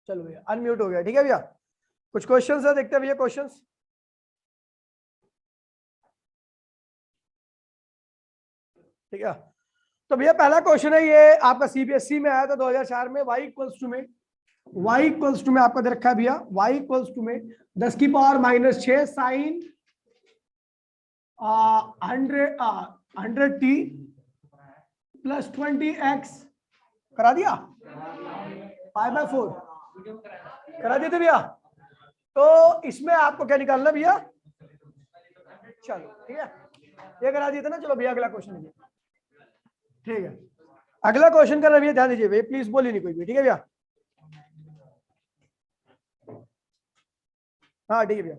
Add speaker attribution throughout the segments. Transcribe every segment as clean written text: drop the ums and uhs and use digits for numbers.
Speaker 1: चलो भैया अनम्यूट हो गया, ठीक है भैया। कुछ क्वेश्चंस है, देखते हैं भैया क्वेश्चंस। ठीक है, तो भैया पहला क्वेश्चन है, ये आपका सीबीएसई में आया था 2004 में। y इक्वल्स टू में आपका दे रखा है भैया, y इक्वल्स टू में 10 की power -6 sign 100t plus 20x करा दिया, π/4 करा दिए थे भैया। तो इसमें आपको क्या निकालना भैया, चलो ठीक है, ये करा दिए थे ना। चलो भैया अगला क्वेश्चन है, ठीक है। अगला क्वेश्चन करना भैया, ध्यान दीजिए भैया, प्लीज बोलिए नहीं कोई भी, ठीक है भैया। हाँ ठीक है भैया।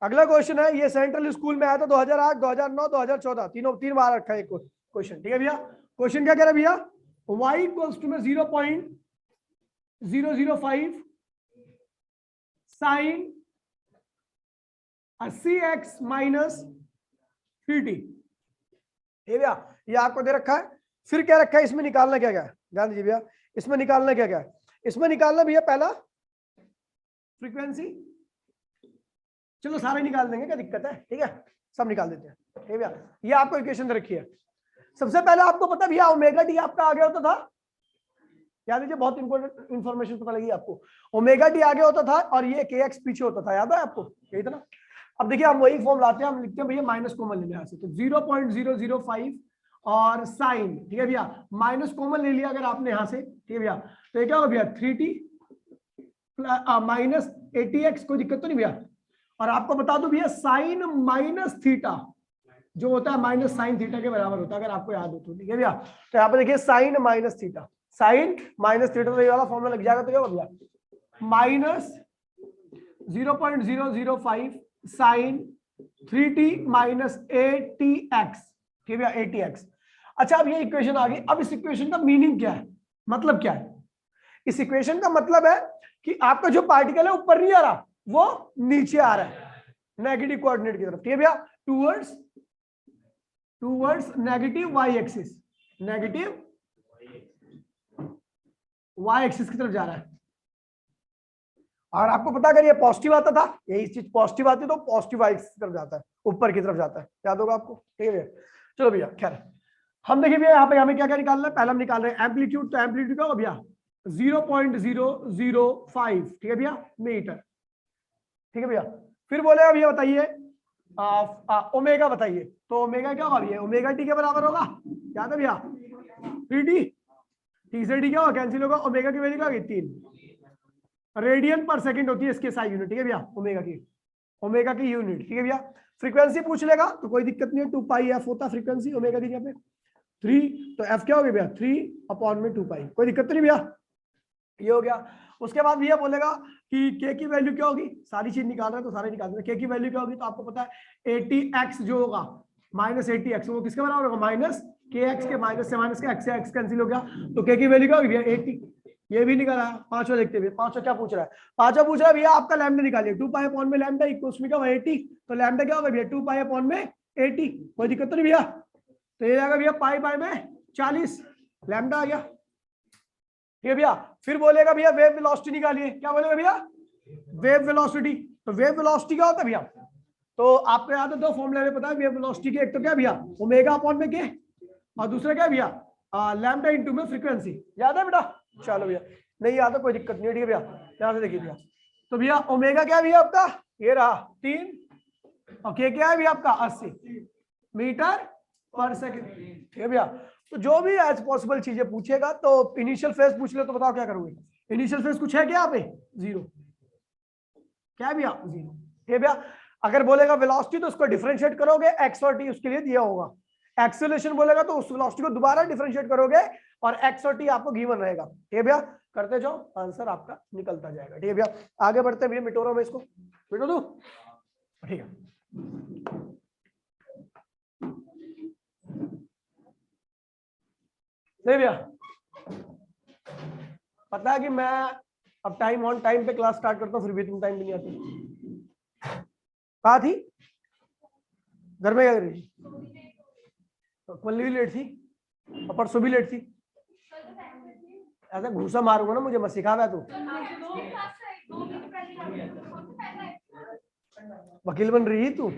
Speaker 1: अगला क्वेश्चन है, ये सेंट्रल स्कूल में आया था 2008, 2009, 2014, तीन बार रखा है क्वेश्चन, ठीक है भैया। क्वेश्चन क्या कह रहा है भैया, y इक्वल्स टू में 0.005 साइन 80x माइनस 3t, ठीक है भैया। ये आपको दे रखा है। फिर क्या रखा है, इसमें निकालना क्या क्या है, ध्यान दीजिए भैया। इसमें निकालना क्या क्या है, इसमें निकालना भैया पहला फ्रीक्वेंसी, चलो सारे निकाल देंगे, क्या दिक्कत है, ठीक है, सब निकाल देते हैं, ठीक है भैया। ये आपको इक्वेशन दे रखी है। सबसे पहले आपको पता भैया ओमेगा टी आपका आगे होता था, याद लीजिए, बहुत इंपॉर्टेंट इंफॉर्मेशन पता लगी आपको। ओमेगा टी आगे होता था और ये के एक्स पीछे होता था, याद है आपको, यही था ना। अब देखिए हम वही फॉर्म लाते हैं, हम लिखते हैं भैया माइनस कॉमन ले लिया यहाँ से, तो 0.005 और साइन, ठीक है भैया, माइनस कॉमन ले लिया अगर आपने यहाँ से, ठीक है भैया। तो ये क्या होगा भैया 3t माइनस 80x, कोई दिक्कत तो नहीं भैया। और आपको बता दो भैया साइन माइनस थीटा जो होता है माइनस साइन थीटा के बराबर होता है, अगर आपको याद हो तो, ठीक है भैया। तो यहाँ पे देखिए sine minus theta, sine minus theta, तो ये वाला फॉर्मूला लग जाएगा, तो क्या होगा भैया minus 0.005 sign 3t minus 80x, ठीक है भैया 80x। अच्छा अब ये इक्वेशन आ गई। अब इस इक्वेशन का मीनिंग क्या है, मतलब क्या है, इस इक्वेशन का मतलब है कि आपका जो पार्टिकल है ऊपर नहीं आ रहा, वो नीचे आ रहा है नेगेटिव कोऑर्डिनेट की तरफ, ठीक है भैया, towards negative Y axis, negative Y axis की तरफ जा रहा है। और आपको पता अगर ये पॉजिटिव आता था, यही चीज पॉजिटिव आती तो पॉजिटिव वाई एक्सिस की तरफ जाता है, ऊपर की तरफ जाता है, याद होगा आपको, ठीक है भैया। चलो भैया खैर हम देखिए भैया यहाँ पे हमें क्या क्या निकालना है। पहले हम निकाल रहे हैं एम्पलीट्यूड, तो एम्पलीट्यूड क्या होगा भैया 0.005, ठीक है भैया मीटर, ठीक है भैया। फिर बोलेगा भैया बताइए ओमेगा बताइए, तो ओमेगा क्या होगा भैया, ओमेगा टी के बराबर होगा, याद है भैया 3t, टी से डी क्या होगा कैंसिल होगा, ओमेगा की वैल्यू क्या होगी 3 रेडियन पर सेकंड होती है इसके साई यूनिट, ठीक है भैया, ओमेगा की यूनिट, ठीक है भैया। फ्रीक्वेंसी पूछ लेगा तो कोई दिक्कत नहीं है, 2 पाई एफ होता फ्रीक्वेंसी ओमेगा की जगह पे 3, तो एफ क्या हो गया भैया 3/2 पाई, कोई दिक्कत नहीं भैया, ये हो गया। उसके बाद भैया बोलेगा कि के की वैल्यू क्या होगी, सारी चीज निकाल रहे हैं तो सारे निकाल रहे हैं। के की वैल्यू क्या होगी, तो आपको पता है 80x जो होगा माइनस 80x, वो किसके बराबर होगा माइनस के एक्स के, माइनस से माइनस के एक्स से एक्स कैंसिल हो गया, तो के की वैल्यू क्या होगी भैया 80। ये भी निकाला। पांचवा देखते हैं, पांचवा क्या पूछ रहा है, पांचवा पूछ रहा है भैया आपका लैम्डा निकालिए, 2 पाई अपॉन में लैम्डा इक्वल्स में क्या 80, तो लैम्डा क्या होगा भैया 2 पाई अपॉन में 80, कोई दिक्कत तो नहीं भैया। तो ये जाएगा भैया पाई बाय में 40, लैम्डा आ गया, ठीक है भैया। फिर बोलेगा भैया वेव वेलोसिटी निकालिए, क्या बोलेगा भैया वेव वेलोसिटी, तो वेव वेलोसिटी क्या होता है भैया, तो आपको याद है 2 फॉर्मूले में पता है वेव वेलोसिटी के, एक तो क्या भैया ओमेगा अपॉन में के, और दूसरा क्या भैया लैम्डा इनटू में फ्रीक्वेंसी, याद है बेटा। चलो भैया नहीं याद है कोई दिक्कत नहीं है, ठीक है भैया। ध्यान से देखिए भैया, तो भैया ओमेगा क्या है भैया आपका, ये रहा 3, और के क्या है भैया आपका 80 मीटर पर सेकंड, ठीक है भैया। तो जो भी एज पॉसिबल चीजें पूछेगा, तो इनिशियल फेज पूछ ले तो बताओ क्या करोगे, इनिशियल फेज कुछ है क्या यहाँ पे 0, क्या है भैया 0, ठीक है भैया। अगर बोलेगा वेलोसिटी तो उसको डिफरेंशिएट करोगे, एक्स और टी उसके लिए दिया होगा, एक्सेलरेशन बोलेगा तो उस वेलोसिटी को दोबारा डिफरेंशिएट करोगे और एक्स और टी आपको गिवन रहेगा, ठीक है भैया। करते जाओ आंसर आपका निकलता जाएगा, ठीक है भैया। आगे बढ़ते हैं भैया, मिटो रहा हूं मैं इसको, मिटो दो, ठीक है। नहीं भैया पता है कि मैं अब टाइम ऑन टाइम पे क्लास स्टार्ट करता हूँ, फिर भी तुम टाइम भी नहीं आती, कहाँ थी घर में, क्या कर रही थी, कल भी लेट थी और परसों भी लेट थी, ऐसा घूसा मारूंगा ना, मुझे मत सिखावा तू। वकील बन रही है तू।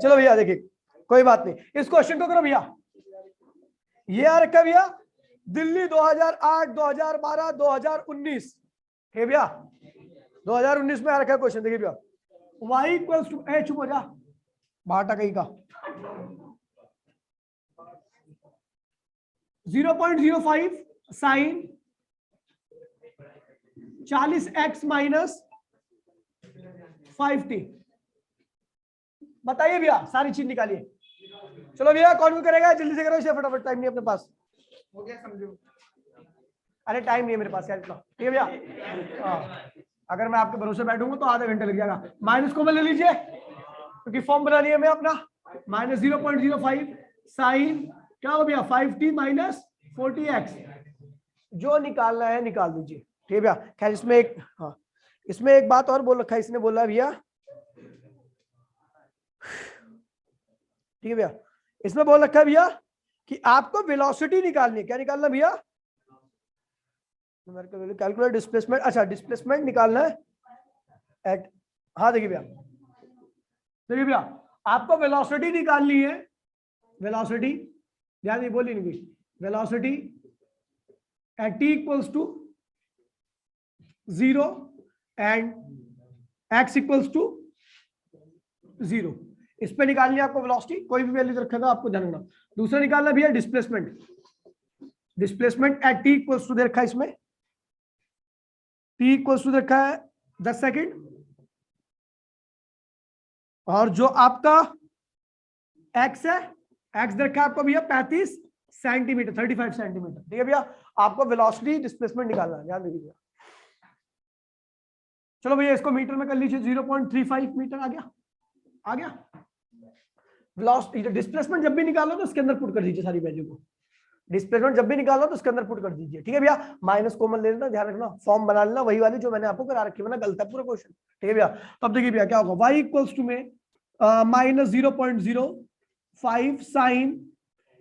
Speaker 1: चलो भैया देखिए, कोई बात नहीं, इस क्वेश्चन को करो भैया। ये आ रखा भैया दिल्ली 2008, 2012, 2019, ठीक है भैया। 2019 में आ रखा है क्वेश्चन, देखिए भैया। y इक्वल्स टू, चुप हो जा भाटा कहीं का, 0.05 साइन 40x माइनस 5t। बताइए भैया, सारी चीज निकालिए। चलो भैया, कौन भी करेगा, जल्दी से करो इसे फटाफट, टाइम नहीं अपने पास।
Speaker 2: हो गया समझो।
Speaker 1: अरे टाइम नहीं है मेरे पास यार इतना, ठीक है भैया। अगर मैं आपके भरोसे बैठूंगा तो आधा घंटा लग जाएगा। माइनस को ले लीजिए, क्योंकि फॉर्म बना लिया मैं अपना। माइनस 0.05 साइन क्या हो भैया 5t माइनस 40x। जो निकालना है निकाल दीजिए, ठीक है भैया। खैर इसमें एक, हाँ इसमें एक बात और बोल रखा है, इसने बोला भैया, ठीक है भैया, इसमें बोल रखा है भैया कि आपको वेलोसिटी निकालनी है। क्या निकालना भैया? Calculate displacement. अच्छा, डिस्प्लेसमेंट निकालना है एट, हाँ देखिए भैया, देखिए भैया, आपको वेलोसिटी निकालनी है। वेलोसिटी ध्यान नहीं, बोली नहीं, velocity at t equals to 0 and x equals to 0। इस पे निकालनी है आपको वेलोसिटी, कोई भी वैल्यू रखेगा आपको ध्यान रखना। दूसरा निकालना भैया displacement. Displacement at t equals to दे रखा है इसमें, t इक्वल्स टू रखा है 10 सेकेंड, और जो आपका x है, x देखा आपको भैया 35 सेंटीमीटर, 35 सेंटीमीटर, ठीक है भैया। आपको वेलोसिटी डिस्प्लेसमेंट निकालना है, ध्यान दीजिए। चलो भैया, इसको मीटर में कर लीजिए, 0.35 मीटर आ गया, आ गया। वेलोसिटी डिस्प्लेसमेंट जब भी निकालो तो इसके अंदर पुट कर दीजिए सारी वैल्यू को। डिस्प्लेसमेंट जब भी निकालो तो इसके अंदर पुट कर दीजिए, ठीक है भैया। माइनस कॉमन ले लेना, ध्यान रखना, फॉर्म बना लेना वही वाली जो मैंने आपको करा रखी है, वरना गलत है पूरा क्वेश्चन, ठीक है भैया। तब देखिए भैया क्या होगा, y इक्वल्स टू में माइनस 0.05 साइन,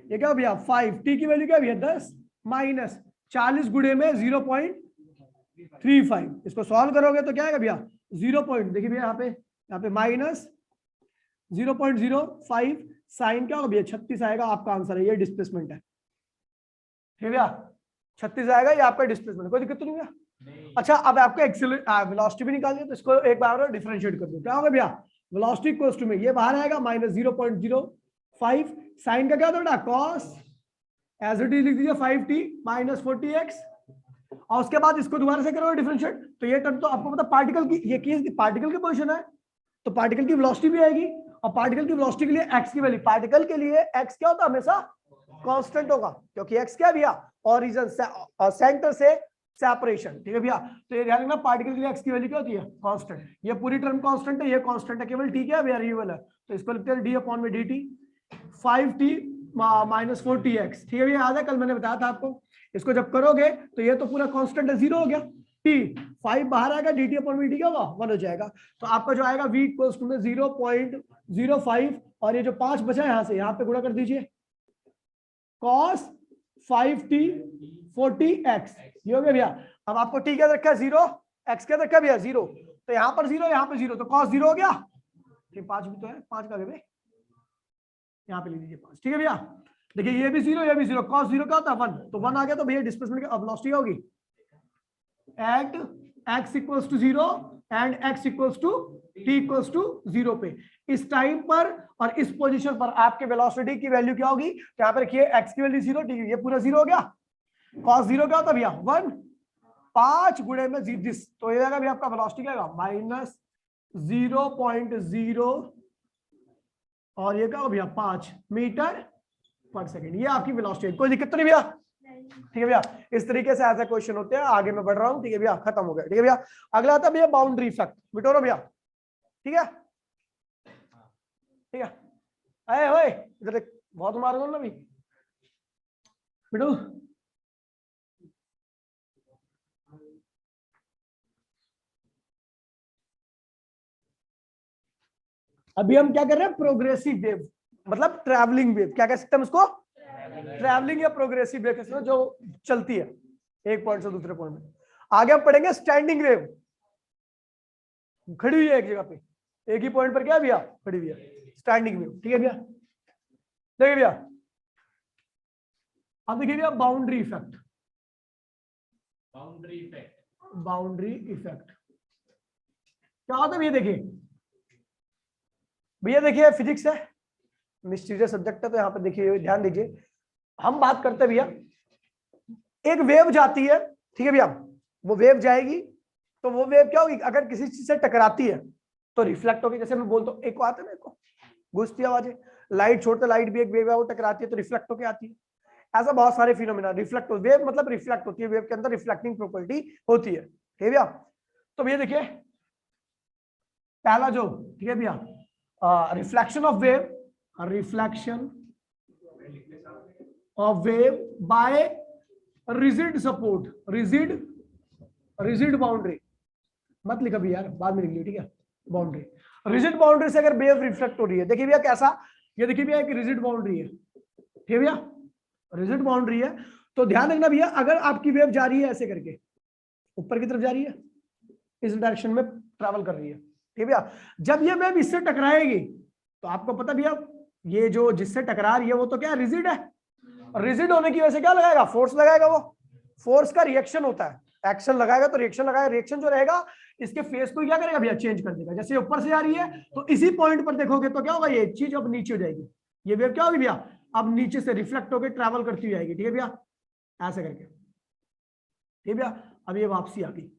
Speaker 1: ये क्या भैया 5, t की वैल्यू क्या भैया 10, माइनस 40 गुणे में 0.35। इसको सॉल्व करोगे तो क्या आएगा भैया 0. देखिए भैया यहाँ पे माइनस 0.05 साइन क्या होगा भैया 36 आएगा, आपका आंसर है, ये डिस्प्लेसमेंट है, ठीक है भैया। 36 आएगा, ये आपका डिस्प्लेसमेंट, कोई दिक्कत तो नहीं भैया। अच्छा, अब आपको वेलोसिटी भी निकालनी है, तो इसको एक बार डिफरेंशिएट कर दो। क्या होगा भैया, वेलोसिटी इक्वल्स टू में ये बाहर आएगा माइनस 0.05 साइन का क्या होता है कॉस, एज इट इज लिख दीजिए 5t माइनस 40x, और उसके बाद इसको दोबारा से करोगे डिफरेंशिएट, तो ये टर्म तो आपको पता पार्टिकल की, ये केस पार्टिकल की पोजीशन है, तो पार्टिकल की वेलोसिटी भी आएगी, और पार्टिकल की वेलोसिटी के लिए x की वैल्यू, पार्टिकल के लिए x क्या होता है हमेशा कांस्टेंट होगा, क्योंकि x क्या भैया ओरिजिन सेंटर से सेपरेशन, ठीक है भैया। तो ये ध्यान रखना, पार्टिकल के लिए x की वैल्यू क्या होती है कांस्टेंट, ये पूरी टर्म कांस्टेंट है, ये कांस्टेंट है, केवल t क्या है वेरिएबल है, तो इसको लिखते हैं d/dt 5t माइनस 40x, ठीक है भैया। याद है कल मैंने बताया था आपको, इसको जब करोगे तो ये तो पूरा कांस्टेंट है, 0 हो गया, t 5 बाहर आएगा, dt/dt क्या होगा 1 हो जाएगा, तो आपका जो आएगा v इक्वल्स टू में 0.05, और ये जो 5 बचा है यहाँ से यहाँ पे गुणा कर दीजिए, cos 5t 40x, ये हो गया भैया। अब आपको t क्या रखा है 0, x क्या रखा है भैया 0, तो यहाँ पर 0, यहाँ पर 0, तो cos 0 हो गया, ठीक 5 भी तो है, 5 का भाई यहाँ पे ले लीजिए 5, ठीक है भैया। देखिए ये भी 0, ये भी 0, cos 0 का होता है 1, तो 1 आ गया, तो भैया डिस्प्लेसमेंट की वेलोसिटी होगी at x equals to 0 and x equals to t equals to 0 पे, इस टाइम पर और इस पोजीशन पर आपके वेलोसिटी की वैल्यू क्या होगी, तो यहाँ पे रखिए x की वैल्यू 0, t ये पूरा 0 हो गया, cos 0 क्या होता है भैया 1, 5 गुणे में दिस, तो ये आएगा भैया आपका वेलोसिटी क्या आएगा माइनस 0.0, और ये क्या हो भैया 5 मीटर पर सेकेंड, ये आपकी वेलोसिटी है। कोई दिक्कत तो नहीं भैया, ठीक है भैया। इस तरीके से ऐसा क्वेश्चन होते हैं, आगे मैं बढ़ रहा हूँ, ठीक है भैया, खत्म हो गया, ठीक है भैया। अगला आता है भैया बाउंड्री इफेक्ट, बिटोरो भैया, ठीक है, ठीक है। अरे ओए इधर बहुत मारो ना भाई बिटू, अभी हम क्या कर रहे हैं, प्रोग्रेसिव वेव, मतलब ट्रैवलिंग वेव, क्या कह सकते हैं हम इसको, ट्रैवलिंग या प्रोग्रेसिव वेव जो चलती है एक पॉइंट से दूसरे पॉइंट में। आगे हम पढ़ेंगे स्टैंडिंग वेव, खड़ी हुई है एक जगह पे, एक ही पॉइंट पर क्या भैया खड़ी हुई है, स्टैंडिंग वेव। ठीक है भैया, देखिए भैया अब देखिए भैया बाउंड्री इफेक्ट। बाउंड्री इफेक्ट क्या होता है भैया? देखिए भैया, देखिए फिजिक्स है, मिस्टीरियस सब्जेक्ट है, तो यहाँ पे देखिए ध्यान दीजिए। हम बात करते हैं भैया, एक वेव जाती है, ठीक है भैया, वो वेव जाएगी तो वो वेव क्या होगी, अगर किसी चीज से टकराती है तो रिफ्लेक्ट होगी। जैसे मैं बोलता हूँ, एक आता है ना, एक गूंजती आवाज है, लाइट छोड़ते, लाइट भी एक वेव है, वो टकराती है तो रिफ्लेक्ट होकर आती है। ऐसा बहुत सारे फिनोमेना रिफ्लेक्ट, वेव मतलब रिफ्लेक्ट होती है, वेव के अंदर रिफ्लेक्टिंग प्रॉपर्टी होती है। ठीक है भैया, तो भैया देखिए पहला जो, ठीक है भैया, reflection of wave, reflection of wave by rigid support, rigid boundary मत लिखा भी यार, बाद में लिख लियो, ठीक है। बाउंड्री, रिजिड बाउंड्री से अगर वेव रिफ्लेक्ट हो रही है, देखिए भैया कैसा, ये देखिए भैया एक रिजिड बाउंड्री है, ठीक है भैया, रिजिड बाउंड्री है। तो ध्यान रखना भैया, अगर आपकी वेव जा रही है ऐसे करके ऊपर की तरफ जा रही है, इस डायरेक्शन में ट्रैवल कर रही है, ठीक है भैया, जब ये वेव इससे टकराएगी तो आपको पता भैया ये जो जिससे टकरा रही है वो तो क्या रिजिड है, रिजिड होने की वजह से क्या लगाएगा, फोर्स लगाएगा, वो फोर्स का रिएक्शन होता है, एक्शन लगाएगा तो रिएक्शन लगाएगा, रिएक्शन जो रहेगा इसके फेस को क्या करेगा भैया, चेंज कर देगा। जैसे ऊपर से आ रही है तो इसी पॉइंट पर देखोगे तो क्या होगा, ये चीज अब नीचे हो जाएगी, ये वेव क्या होगी भैया, अब नीचे से रिफ्लेक्ट होकर ट्रैवल करती हुई आएगी, ठीक है भैया, ऐसे करके, ठीक है भैया। अब ये वापसी आ गई,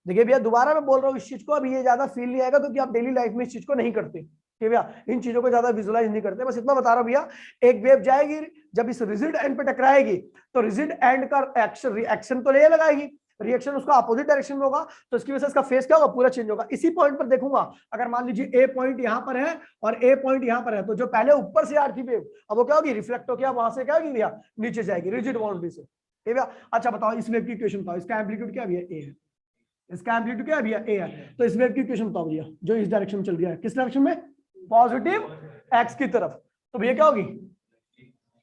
Speaker 1: देखिए भैया दोबारा मैं बोल रहा हूँ इस चीज को, अब ये ज्यादा फील नहीं आएगा क्योंकि आप डेली लाइफ में इस चीज को नहीं करते, ठीक है भैया, इन चीजों को ज्यादा विजुअलाइज नहीं करते, बस इतना बता रहा हूँ भैया। एक वेव जाएगी, जब इस रिजिड एंड पे टकराएगी तो रिजिड एंड का एक्शन रिएक्शन तो ले लगाएगी, रिएक्शन उसका अपोजिट डायरेक्शन में होगा, तो इसकी वजह से इसका फेस क्या होगा, पूरा चेंज होगा। इसी पॉइंट पर देखूंगा, अगर मान लीजिए ए पॉइंट यहाँ पर है और ए पॉइंट यहाँ पर है, तो जो पहले ऊपर से आ रही थी वेव अब वो क्या होगी, रिफ्लेक्ट होकर वहां से क्या होगी भैया, नीचे जाएगी रिजिड बाउंड्री से, ठीक है भैया। अच्छा बताओ इस वेव की इक्वेशन बताओ, इसका एम्पलीट्यूड क्या भैया, ए है, इसका एम्पलीट्यूड क्या है भैया, ए है, तो इस वेव की इक्वेशन बताओ भैया, जो इस डायरेक्शन में चल रही है, किस डायरेक्शन में, पॉजिटिव एक्स की तरफ, तो भैया क्या होगी,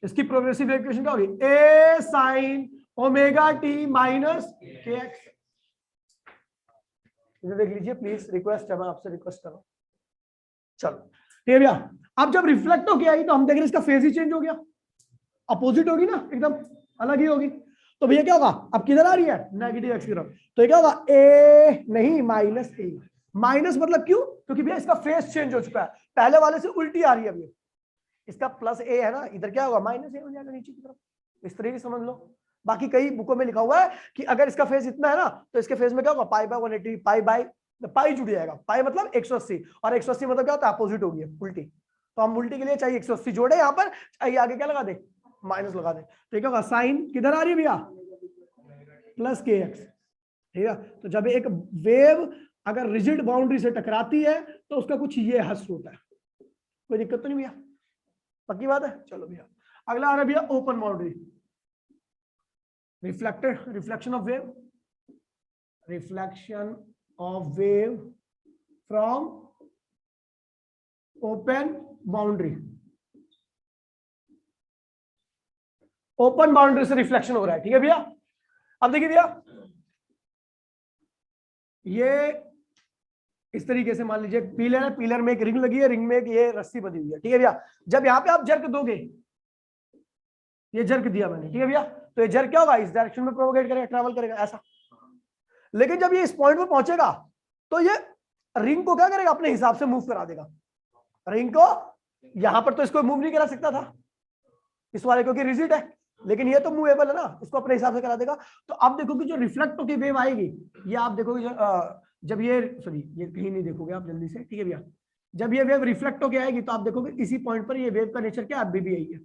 Speaker 1: इसकी प्रोग्रेसिव वेव इक्वेशन क्या होगी, ए साइन ओमेगा टी माइनस के एक्स। इधर देख लीजिए प्लीज, रिक्वेस्ट है, मैं आपसे रिक्वेस्ट कर रहा हूं। चलो ठीक है भैया, अब जब रिफ्लेक्ट होके आई तो हम देख रहे हैं इसका फेज ही चेंज हो गया, अपोजिट होगी ना, एकदम अलग ही होगी, तो भैया क्या होगा, अब किधर आ रही है, नेगेटिव एक्स की तरफ, तो क्या होगा, ए नहीं माइनस ए, माइनस मतलब क्यों, क्योंकि भैया इसका फेस चेंज हो चुका है, पहले वाले से उल्टी आ रही है, अभी इसका प्लस ए है ना, इधर क्या होगा माइनस ए हो जाएगा नीचे की तरफ, इस तरीके से समझ लो। बाकी कई बुकों में लिखा हुआ है कि अगर इसका फेस इतना है ना तो इसके फेस में क्या होगा, पाई बाय 180, पाई जुड़ जाएगा, पाई मतलब 180 और 180 मतलब क्या होता है, अपोजिट होगी उल्टी, तो हम उल्टी के लिए चाहिए 180 जोड़े यहाँ पर, चाहिए आगे क्या लगा दे, माइनस लगा दे, तो क्या होगा, साइन किधर आ रही है भैया, प्लस के एक्स, ठीक है। तो जब एक वेव अगर रिजिड बाउंड्री से टकराती है तो उसका कुछ ये हस्त होता है, कोई दिक्कत तो नहीं भैया, पक्की बात है। चलो भैया अगला आ रहा है भैया open boundary, reflection of wave, reflection of wave from open boundary, open boundary से रिफ्लेक्शन हो रहा है, ठीक है भैया। अब देखिए भैया ये इस तरीके से मान लीजिए पिलर है, पिलर में एक रिंग लगी है, रिंग में एक ये रस्सी बंधी हुई है, ठीक है भैया। जब यहाँ पे आप जर्क दोगे, ये जर्क दिया मैंने, ठीक है भैया, तो ये जर्क क्या होगा, इस डायरेक्शन में प्रोपोगेट करेगा, ट्रैवल करेगा ऐसा। लेकिन जब ये इस पॉइंट पे पहुंचेगा तो ये रिंग को क्या करेगा, अपने हिसाब से मूव करा देगा, रिंग को यहां पर तो इसको मूव नहीं करा सकता था इस वाले, क्योंकि रिजिड है, लेकिन ये तो मूवेबल है ना, इसको अपने हिसाब से करा देगा। तो आप देखोगे जो रिफ्लेक्ट होकर वेव आएगी, ये आप देखोगे जब ये सॉरी ये कहीं नहीं देखोगे आप जल्दी से, ठीक है भैया, जब ये वेव रिफ्लेक्ट होकर आएगी तो आप देखोगे इसी पॉइंट पर ये वेव का नेचर क्या अभी भी यही है,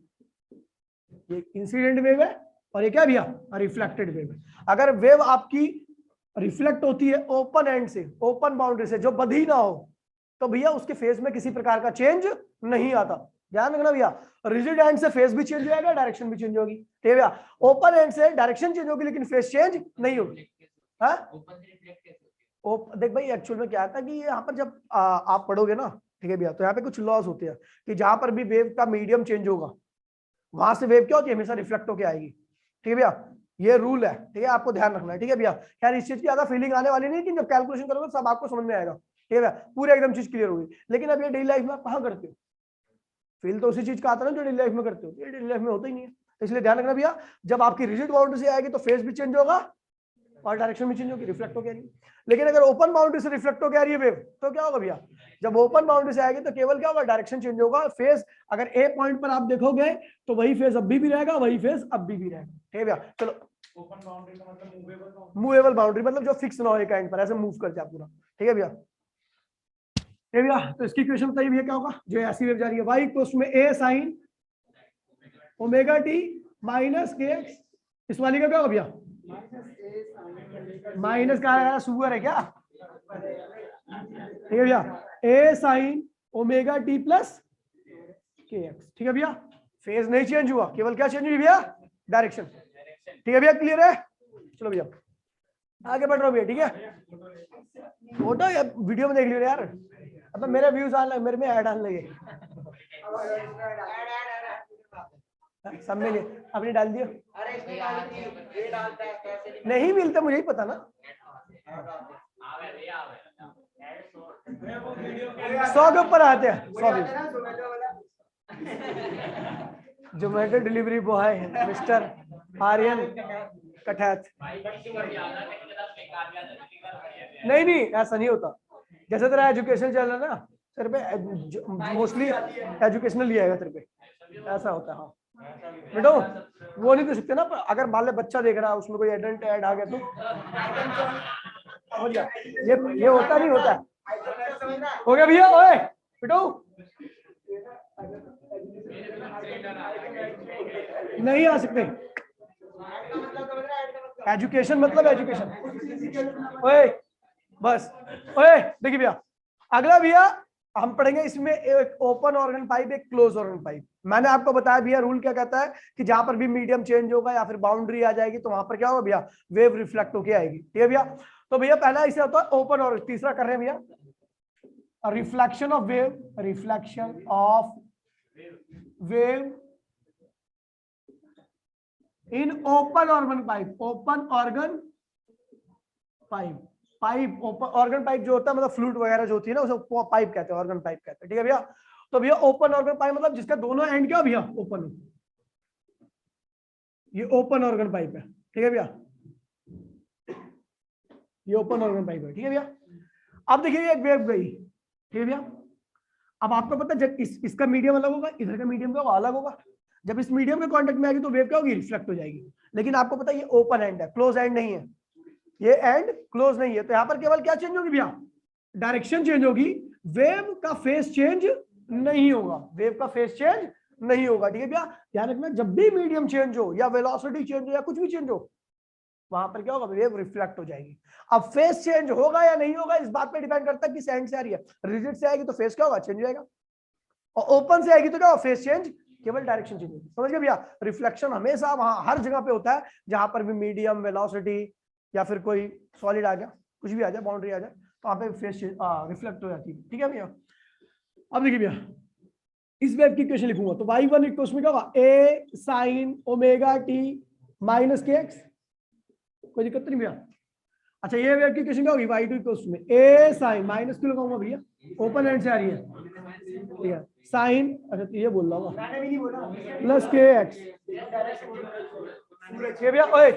Speaker 1: ये इंसिडेंट वेव है और ये क्या भैया, रिफ्लेक्टेड वेव है। अगर वेव आपकी रिफ्लेक्ट होती है ओपन एंड से, ओपन बाउंड्री से जो बंधी ना हो, तो भैया उसके फेज में किसी प्रकार का चेंज नहीं आता, ध्यान रखना भैया। रिजिड एंड से फेज भी चेंज हो जाएगा, डायरेक्शन भी चेंज होगी, ठीक है भैया। ओपन एंड से डायरेक्शन चेंज होगी लेकिन फेज चेंज नहीं होगी। देख भाई एक्चुअल में क्या आता है कि यहाँ पर जब आप पढ़ोगे ना, ठीक है भैया, तो यहाँ पे कुछ लॉस होते हैं कि जहां पर भी वेव का मीडियम चेंज होगा वहां से वेव क्या होती है, हमेशा रिफ्लेक्ट होकर आएगी। ठीक है भैया, ये रूल है, ठीक है, आपको ध्यान रखना है। ठीक है भैया, यार इस चीज की ज्यादा फीलिंग आने वाली नहीं, कि जब कैलकुलेशन करोगे सब आपको समझ में आएगा। ठीक है भैया, पूरी एकदम चीज क्लियर होगी। लेकिन अब ये डेली लाइफ में आप कहाँ करते हो, फील तो उसी चीज का आता है ना जो डेली लाइफ में करते हो, ये डेली लाइफ में होता ही नहीं है। तो इसलिए ध्यान रखना भैया, जब आपकी रिजिड बाउंड्री से आएगी तो फेस भी चेंज होगा और डायरेक्शन भी चेंज होगी, रिफ्लेक्ट होकर आ रही है। लेकिन अगर ओपन बाउंड्री से रिफ्लेक्ट होकर आ रही है वेव, तो क्या होगा भैया, जब ओपन बाउंड्री से आएगी तो केवल क्या होगा, डायरेक्शन चेंज होगा। फेस अगर ए पॉइंट पर आप देखोगे तो वही फेस अभी भी रहेगा, वही फेस अभी भी रहेगा। ठीक है भैया, चलो
Speaker 2: ओपन बाउंड्री का मतलब
Speaker 1: मूवेबल बाउंड्री, मतलब जो फिक्स ना हो एक एंड पर, ऐसे मूव कर जाए पूरा। ठीक है भैया, ठीक है भैया, तो इसकी इक्वेशन बताइए भैया क्या होगा, जो ऐसी वेव जा रही है, y इक्वल्स में a sin omega T minus के एक्स, इस वाली का क्या होगा भैया, माइनस का है, सुअर है क्या। ठीक है भैया, a sin omega T plus के एक्स। ठीक है भैया, फेज नहीं चेंज हुआ, केवल क्या चेंज हुई भैया, डायरेक्शन। ठीक है भैया, क्लियर है। चलो भैया आगे बढ़ रहा हूँ भैया। ठीक है, फोटो या वीडियो में देख लियो यार, अब मेरे व्यूज आने लगे, मेरे में ऐड आने लगे, सब में अपने डाल दियो। नहीं मिलता, मुझे ही पता ना, 100 के ऊपर आते हैं, 100 Zomato delivery boy mister Aryan Kathait. नहीं नहीं, ऐसा नहीं होता, जैसे तेरा एजुकेशन चल रहा है ना तेरे पे, मोस्टली एजुकेशनल लिया है तेरे पे, ऐसा होता है। हाँ बेटो, वो नहीं दे सकते ना, अगर मान ले बच्चा देख रहा है उसमें कोई एडल्ट ऐड आ गया तो हो गया, ये होता नहीं होता। हो गया भैया, ओए बेटो नहीं आ सकते, एजुकेशन मतलब एजुकेशन। ओए बस, ओए देखिए भैया, अगला भैया हम पढ़ेंगे इसमें एक ओपन ऑर्गन पाइप, एक क्लोज ऑर्गन पाइप। मैंने आपको बताया भैया रूल क्या कहता है, कि जहां पर भी मीडियम चेंज होगा या फिर बाउंड्री आ जाएगी तो वहां पर क्या होगा भैया, वेव रिफ्लेक्ट होके आएगी। ठीक है भैया, तो भैया पहला इसे होता है ओपन ऑर्गन, तीसरा कर रहे हैं भैया reflection of wave, reflection of wave in open organ pipe, open organ pipe, pipe open organ pipe जो होता है, मतलब फ्लूइड वगैरह जो होती है ना उसे पाइप कहते हैं, ऑर्गन पाइप कहते हैं। ठीक है भैया, तो भैया ओपन ऑर्गन पाइप मतलब जिसका दोनों एंड क्या भैया ओपन हो, ये ओपन ऑर्गन पाइप है। ठीक है भैया, ये ओपन ऑर्गन पाइप है। ठीक है भैया, अब देखिए एक वेव गई। ठीक है भैया, अब आपको पता है जब इसका मीडियम अलग होगा, इधर का मीडियम क्या अलग होगा, जब इस मीडियम के कांटेक्ट में आएगी तो वेव क्या होगी, रिफ्लेक्ट हो जाएगी। लेकिन आपको पता है ये ओपन एंड है, क्लोज एंड नहीं है, ये एंड क्लोज नहीं है, तो यहां पर केवल क्या चेंज होगी भैया, डायरेक्शन चेंज होगी, वेव का फेस चेंज नहीं होगा, वेव का फेस चेंज नहीं होगा। ठीक है भैया, ध्यान रखना, जब भी मीडियम चेंज हो या वेलोसिटी चेंज हो या कुछ भी चेंज हो, वहां पर क्या होगा, वेव रिफ्लेक्ट हो जाएगी। अब फेस चेंज होगा या नहीं होगा इस बात पे डिपेंड करता है कि एंड से आ रही है, रिजिड से आएगी तो फेस क्या होगा, चेंज हो जाएगा, और ओपन से आएगी तो क्या होगा, फेस चेंज, केवल डायरेक्शन चेंज होगी। समझ गए भैया, रिफ्लेक्शन हमेशा वहां हर जगह पे होता है जहां पर भी मीडियम, वेलोसिटी या फिर कोई सॉलिड आ गया, कुछ भी आ जाए, बाउंड्री आ जाए, तो वहां पे फेस रिफ्लेक्ट हो जाती है। ठीक है भैया, अब देखिए भैया इस वेव की इक्वेशन लिखूंगा तो y1 इक्वल्स में क्या होगा, a sin omega t minus के एक्स, कोई दिक्कत नहीं भैया। अच्छा ये वेव की इक्वेशन क्या होगी, y2 इक्वल्स में a sin, माइनस क्यों लगाऊंगा भैया, ओपन एंड से आ रही है, ठीक है, साइन, अच्छा तो ये बोल रहा हूँ प्लस के एक्स। भैया ओए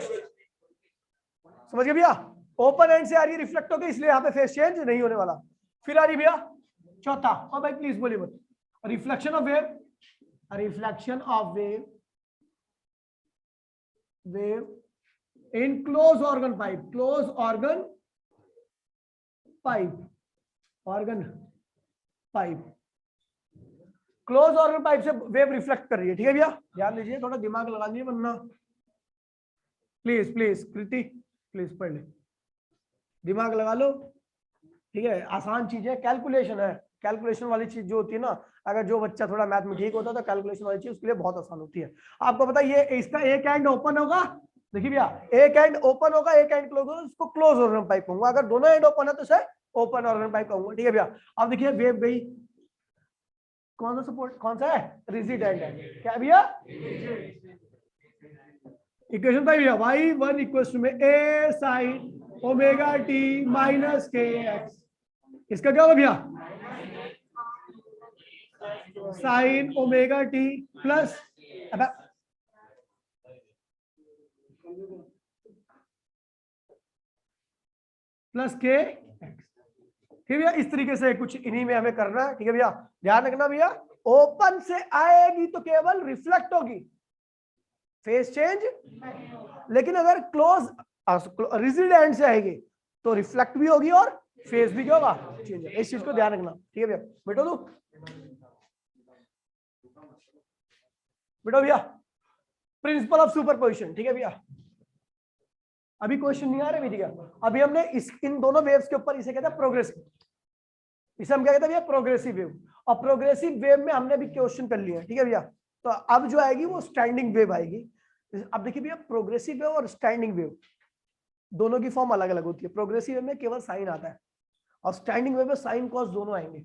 Speaker 1: समझ गए भैया, ओपन एंड से आ रही है, रिफ्लेक्ट होकर, इसलिए यहाँ पे फेस चेंज नहीं होने वाला। फिर आ रही भैया चौथा, और भाई प्लीज बोलिए मत, reflection of wave, reflection of wave in close organ pipe, close organ pipe, organ pipe, close organ pipe से वेव रिफ्लेक्ट कर रही है। ठीक है भैया, ध्यान दीजिए, थोड़ा दिमाग लगा लीजिए, वरना प्लीज प्लीज कृति प्लीज पढ़ ले, दिमाग लगा लो। ठीक है, आसान चीज है, कैलकुलेशन है, कैलकुलेशन वाली चीज जो होती है ना, अगर जो बच्चा थोड़ा मैथ में ठीक होता है तो कैलकुलेशन वाली चीज उसके लिए बहुत आसान होती है। आपको पता है ये इसका एक एंड ओपन होगा, देखिए भैया एक एंड ओपन होगा, एक एंड क्लोज होगा, उसको क्लोज ऑर्गन पाइप कहूंगा, अगर दोनों एंड ओपन है तो उसे ओपन ऑर्गन पाइप कहूंगा। ठीक है भैया, अब देखिए वेव गई, कौन सा सपोर्ट, कौन सा है, रेजिडेंट है। क्या भैया, इक्वेशन था भैया y1 इक्वल टू में a sin omega t minus के एक्स। इसका क्या होगा भैया, sign omega T plus plus के एक्स। ठीक है भैया, इस तरीके से कुछ इन्हीं में हमें करना है। ठीक है भैया, ध्यान रखना भैया, ओपन से आएगी तो केवल रिफ्लेक्ट होगी, फेस चेंज, लेकिन अगर क्लोज रेजिडेंट से आएगी तो रिफ्लेक्ट भी होगी और फेस भी क्या होगा, चेंज। इस चीज को ध्यान रखना। ठीक है भैया, बेटो तू बेटो भैया, प्रिंसिपल ऑफ सुपरपोजिशन। ठीक है भैया, अभी क्वेश्चन नहीं आ रहे भैया, अभी हमने इन दोनों वेव्स के ऊपर इसे कहते हैं प्रोग्रेसिव, इसे हम क्या कहते हैं भैया, प्रोग्रेसिव वेव। और प्रोग्रेसिव वेव में हमने भी क्वेश्चन कर लिया है। ठीक है भैया, तो अब जो आएगी वो स्टैंडिंग वेव आएगी। अब देखिए भैया, प्रोग्रेसिव वेव और स्टैंडिंग वेव दोनों की फॉर्म अलग अलग होती है। प्रोग्रेसिव वेव में केवल साइन आता है और स्टैंडिंग वेव में साइन कॉस दोनों आएंगे।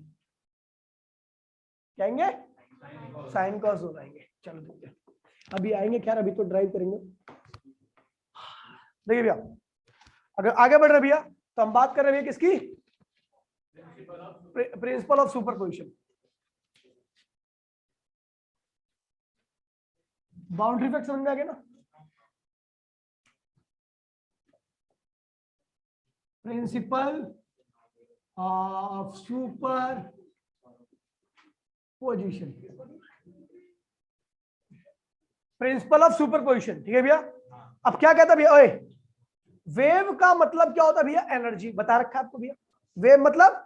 Speaker 1: क्या आएंगे, साइन कॉस दोनों आएंगे। चलो देखते हैं, अभी आएंगे, खैर अभी तो ड्राइव करेंगे। देखिए भैया, अगर आगे बढ़ रहे भैया तो हम बात कर रहे हैं किसकी, principle of superposition. Boundary effect समझ में आ गया ना, principle of superposition, principle of superposition. ठीक है भैया, अब क्या कहता भैया, ओए वेव का मतलब क्या होता है भैया, एनर्जी बता रखा है आपको भैया। वेव मतलब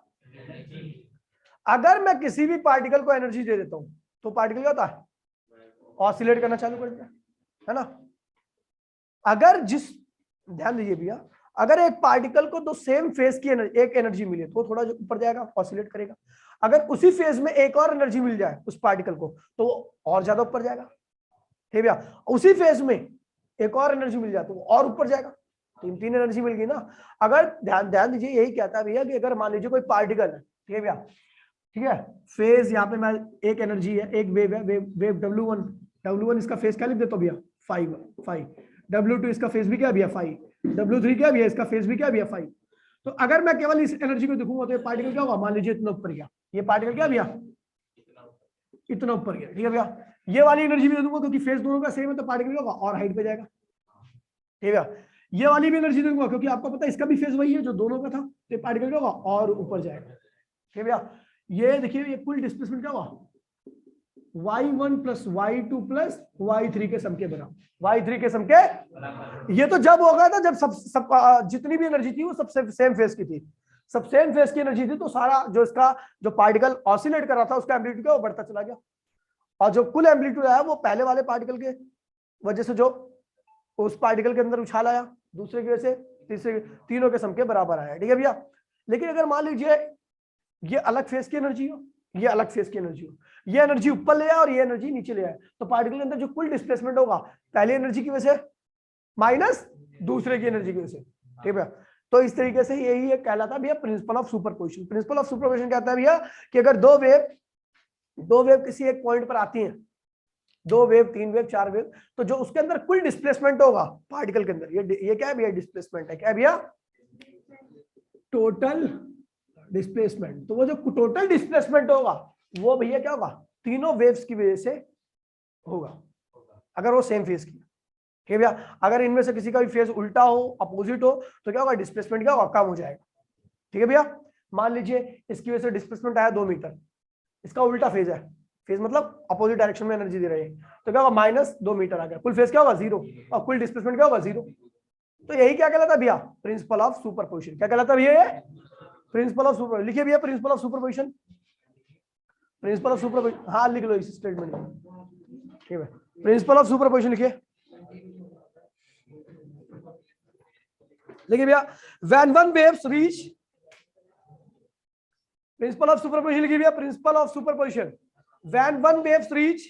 Speaker 1: अगर मैं किसी भी पार्टिकल को एनर्जी दे देता हूं तो पार्टिकल क्या होता है, ऑसिलेट करना चालू कर देता है ना। अगर ध्यान दीजिए भैया, अगर एक पार्टिकल को दो सेम फेज की एक एनर्जी मिले तो थोड़ा ऊपर जाएगा, ऑसिलेट करेगा। अगर उसी फेज में एक और एनर्जी मिल जाए उस पार्टिकल को तो और ज्यादा ऊपर जाएगा। ठीक है भैया, उसी फेज में एक और एनर्जी मिल जाए तो और ऊपर जाएगा। तीन एनर्जी मिल गई ना। अगर ध्यान दीजिए, यही कहता है भैया कि अगर मान लीजिए कोई पार्टिकल है, ठीक है भैया, ठीक है, फेज यहाँ पे मैं एक एनर्जी है, एक वेव है, वेव W1 इसका फेज क्या लिख देता हूँ भैया, 5, W2 इसका फेज भी क्या भैया 5, W3 क्या भैया इसका फेज भी क्या भैया 5। तो अगर मैं केवल इस एनर्जी को देखूंगा तो ये पार्टिकल क्या होगा, मान लीजिए इतना ऊपर गया, ये पार्टिकल क्या भैया इतना ऊपर गया। ठीक है भैया, ये वाली एनर्जी भी दे दूंगा क्योंकि फेज दोनों का सेम है तो पार्टिकल क्या होगा और हाइट पे जाएगा। ठीक है, ये वाली भी एनर्जी दूंगा क्योंकि आपको पता है इसका भी फेज वही है जो दोनों का था, तो पार्टिकल क्या होगा और ऊपर जाएगा। ठीक है भैया, ये देखिए ये कुल डिस्प्लेसमेंट क्या हुआ, y1 plus y2 plus y3 के सम के बराबर, y3 के सम के। ये तो जब होगा था जब सब जितनी भी एनर्जी थी वो सब सेम फेज की थी, सब सेम फेज की एनर्जी थी, तो सारा जो इसका जो पार्टिकल ऑसिलेट कर रहा था उसका एम्पलीट्यूड क्या वो बढ़ता चला गया, और जो कुल एम्पलीट्यूड आया वो पहले वाले पार्टिकल के वजह से जो उस पार्टिकल के अंदर उछाल आया, दूसरे की वजह से तीसरे, तीनों के सम के बराबर आया। ठीक है भैया, लेकिन अगर मान लीजिए ये अलग फेज की एनर्जी हो, ये अलग फेज की एनर्जी हो, ये एनर्जी ऊपर ले आए और ये एनर्जी नीचे ले आए, तो पार्टिकल के अंदर जो कुल डिस्प्लेसमेंट होगा पहली एनर्जी की वजह से माइनस दूसरे की एनर्जी की वजह से। ठीक है, तो इस तरीके से यही कहलाता है भैया principle of superposition. Principle of superposition कहता है भैया कि अगर दो वेव किसी एक पॉइंट पर आती हैं, 2 वेव 3 वेव 4 वेव, तो जो उसके अंदर कुल डिस्प्लेसमेंट होगा पार्टिकल के अंदर, ये क्या है भैया डिस्प्लेसमेंट है, क्या है भैया टोटल डिस्प्लेसमेंट। तो वो जो टोटल डिस्प्लेसमेंट होगा वो भैया क्या होगा, तीनों वेव्स की वजह से होगा अगर वो सेम फेज की। ठीक है भैया, अगर इनमें से किसी का भी फेज उल्टा हो, अपोजिट हो, तो क्या होगा डिस्प्लेसमेंट क्या होगा, कम हो जाएगा। ठीक है भैया, मान लीजिए इसकी वजह से डिस्प्लेसमेंट आया 2 मीटर, इसका उल्टा फेज है, फेज मतलब अपोजिट डायरेक्शन में एनर्जी दे रही है, तो क्या होगा माइनस 2 मीटर आ गया, कुल फेज क्या होगा 0 और कुल डिस्प्लेसमेंट क्या होगा 0। तो यही क्या कहलाता है भैया प्रिंसिपल ऑफ सुपरपोजिशन। क्या कहलाता है भैया ये प्रिंसिपल ऑफ सुपर, लिखिए भैया principle of superposition, principle of superposition, हाँ लिख लो इस स्टेटमेंट में। ठीक है, प्रिंसिपल ऑफ सुपरपोजिशन लिखिए भैया, when one waves reach, principle of superposition लिखिए भैया, principle of superposition, when one waves reach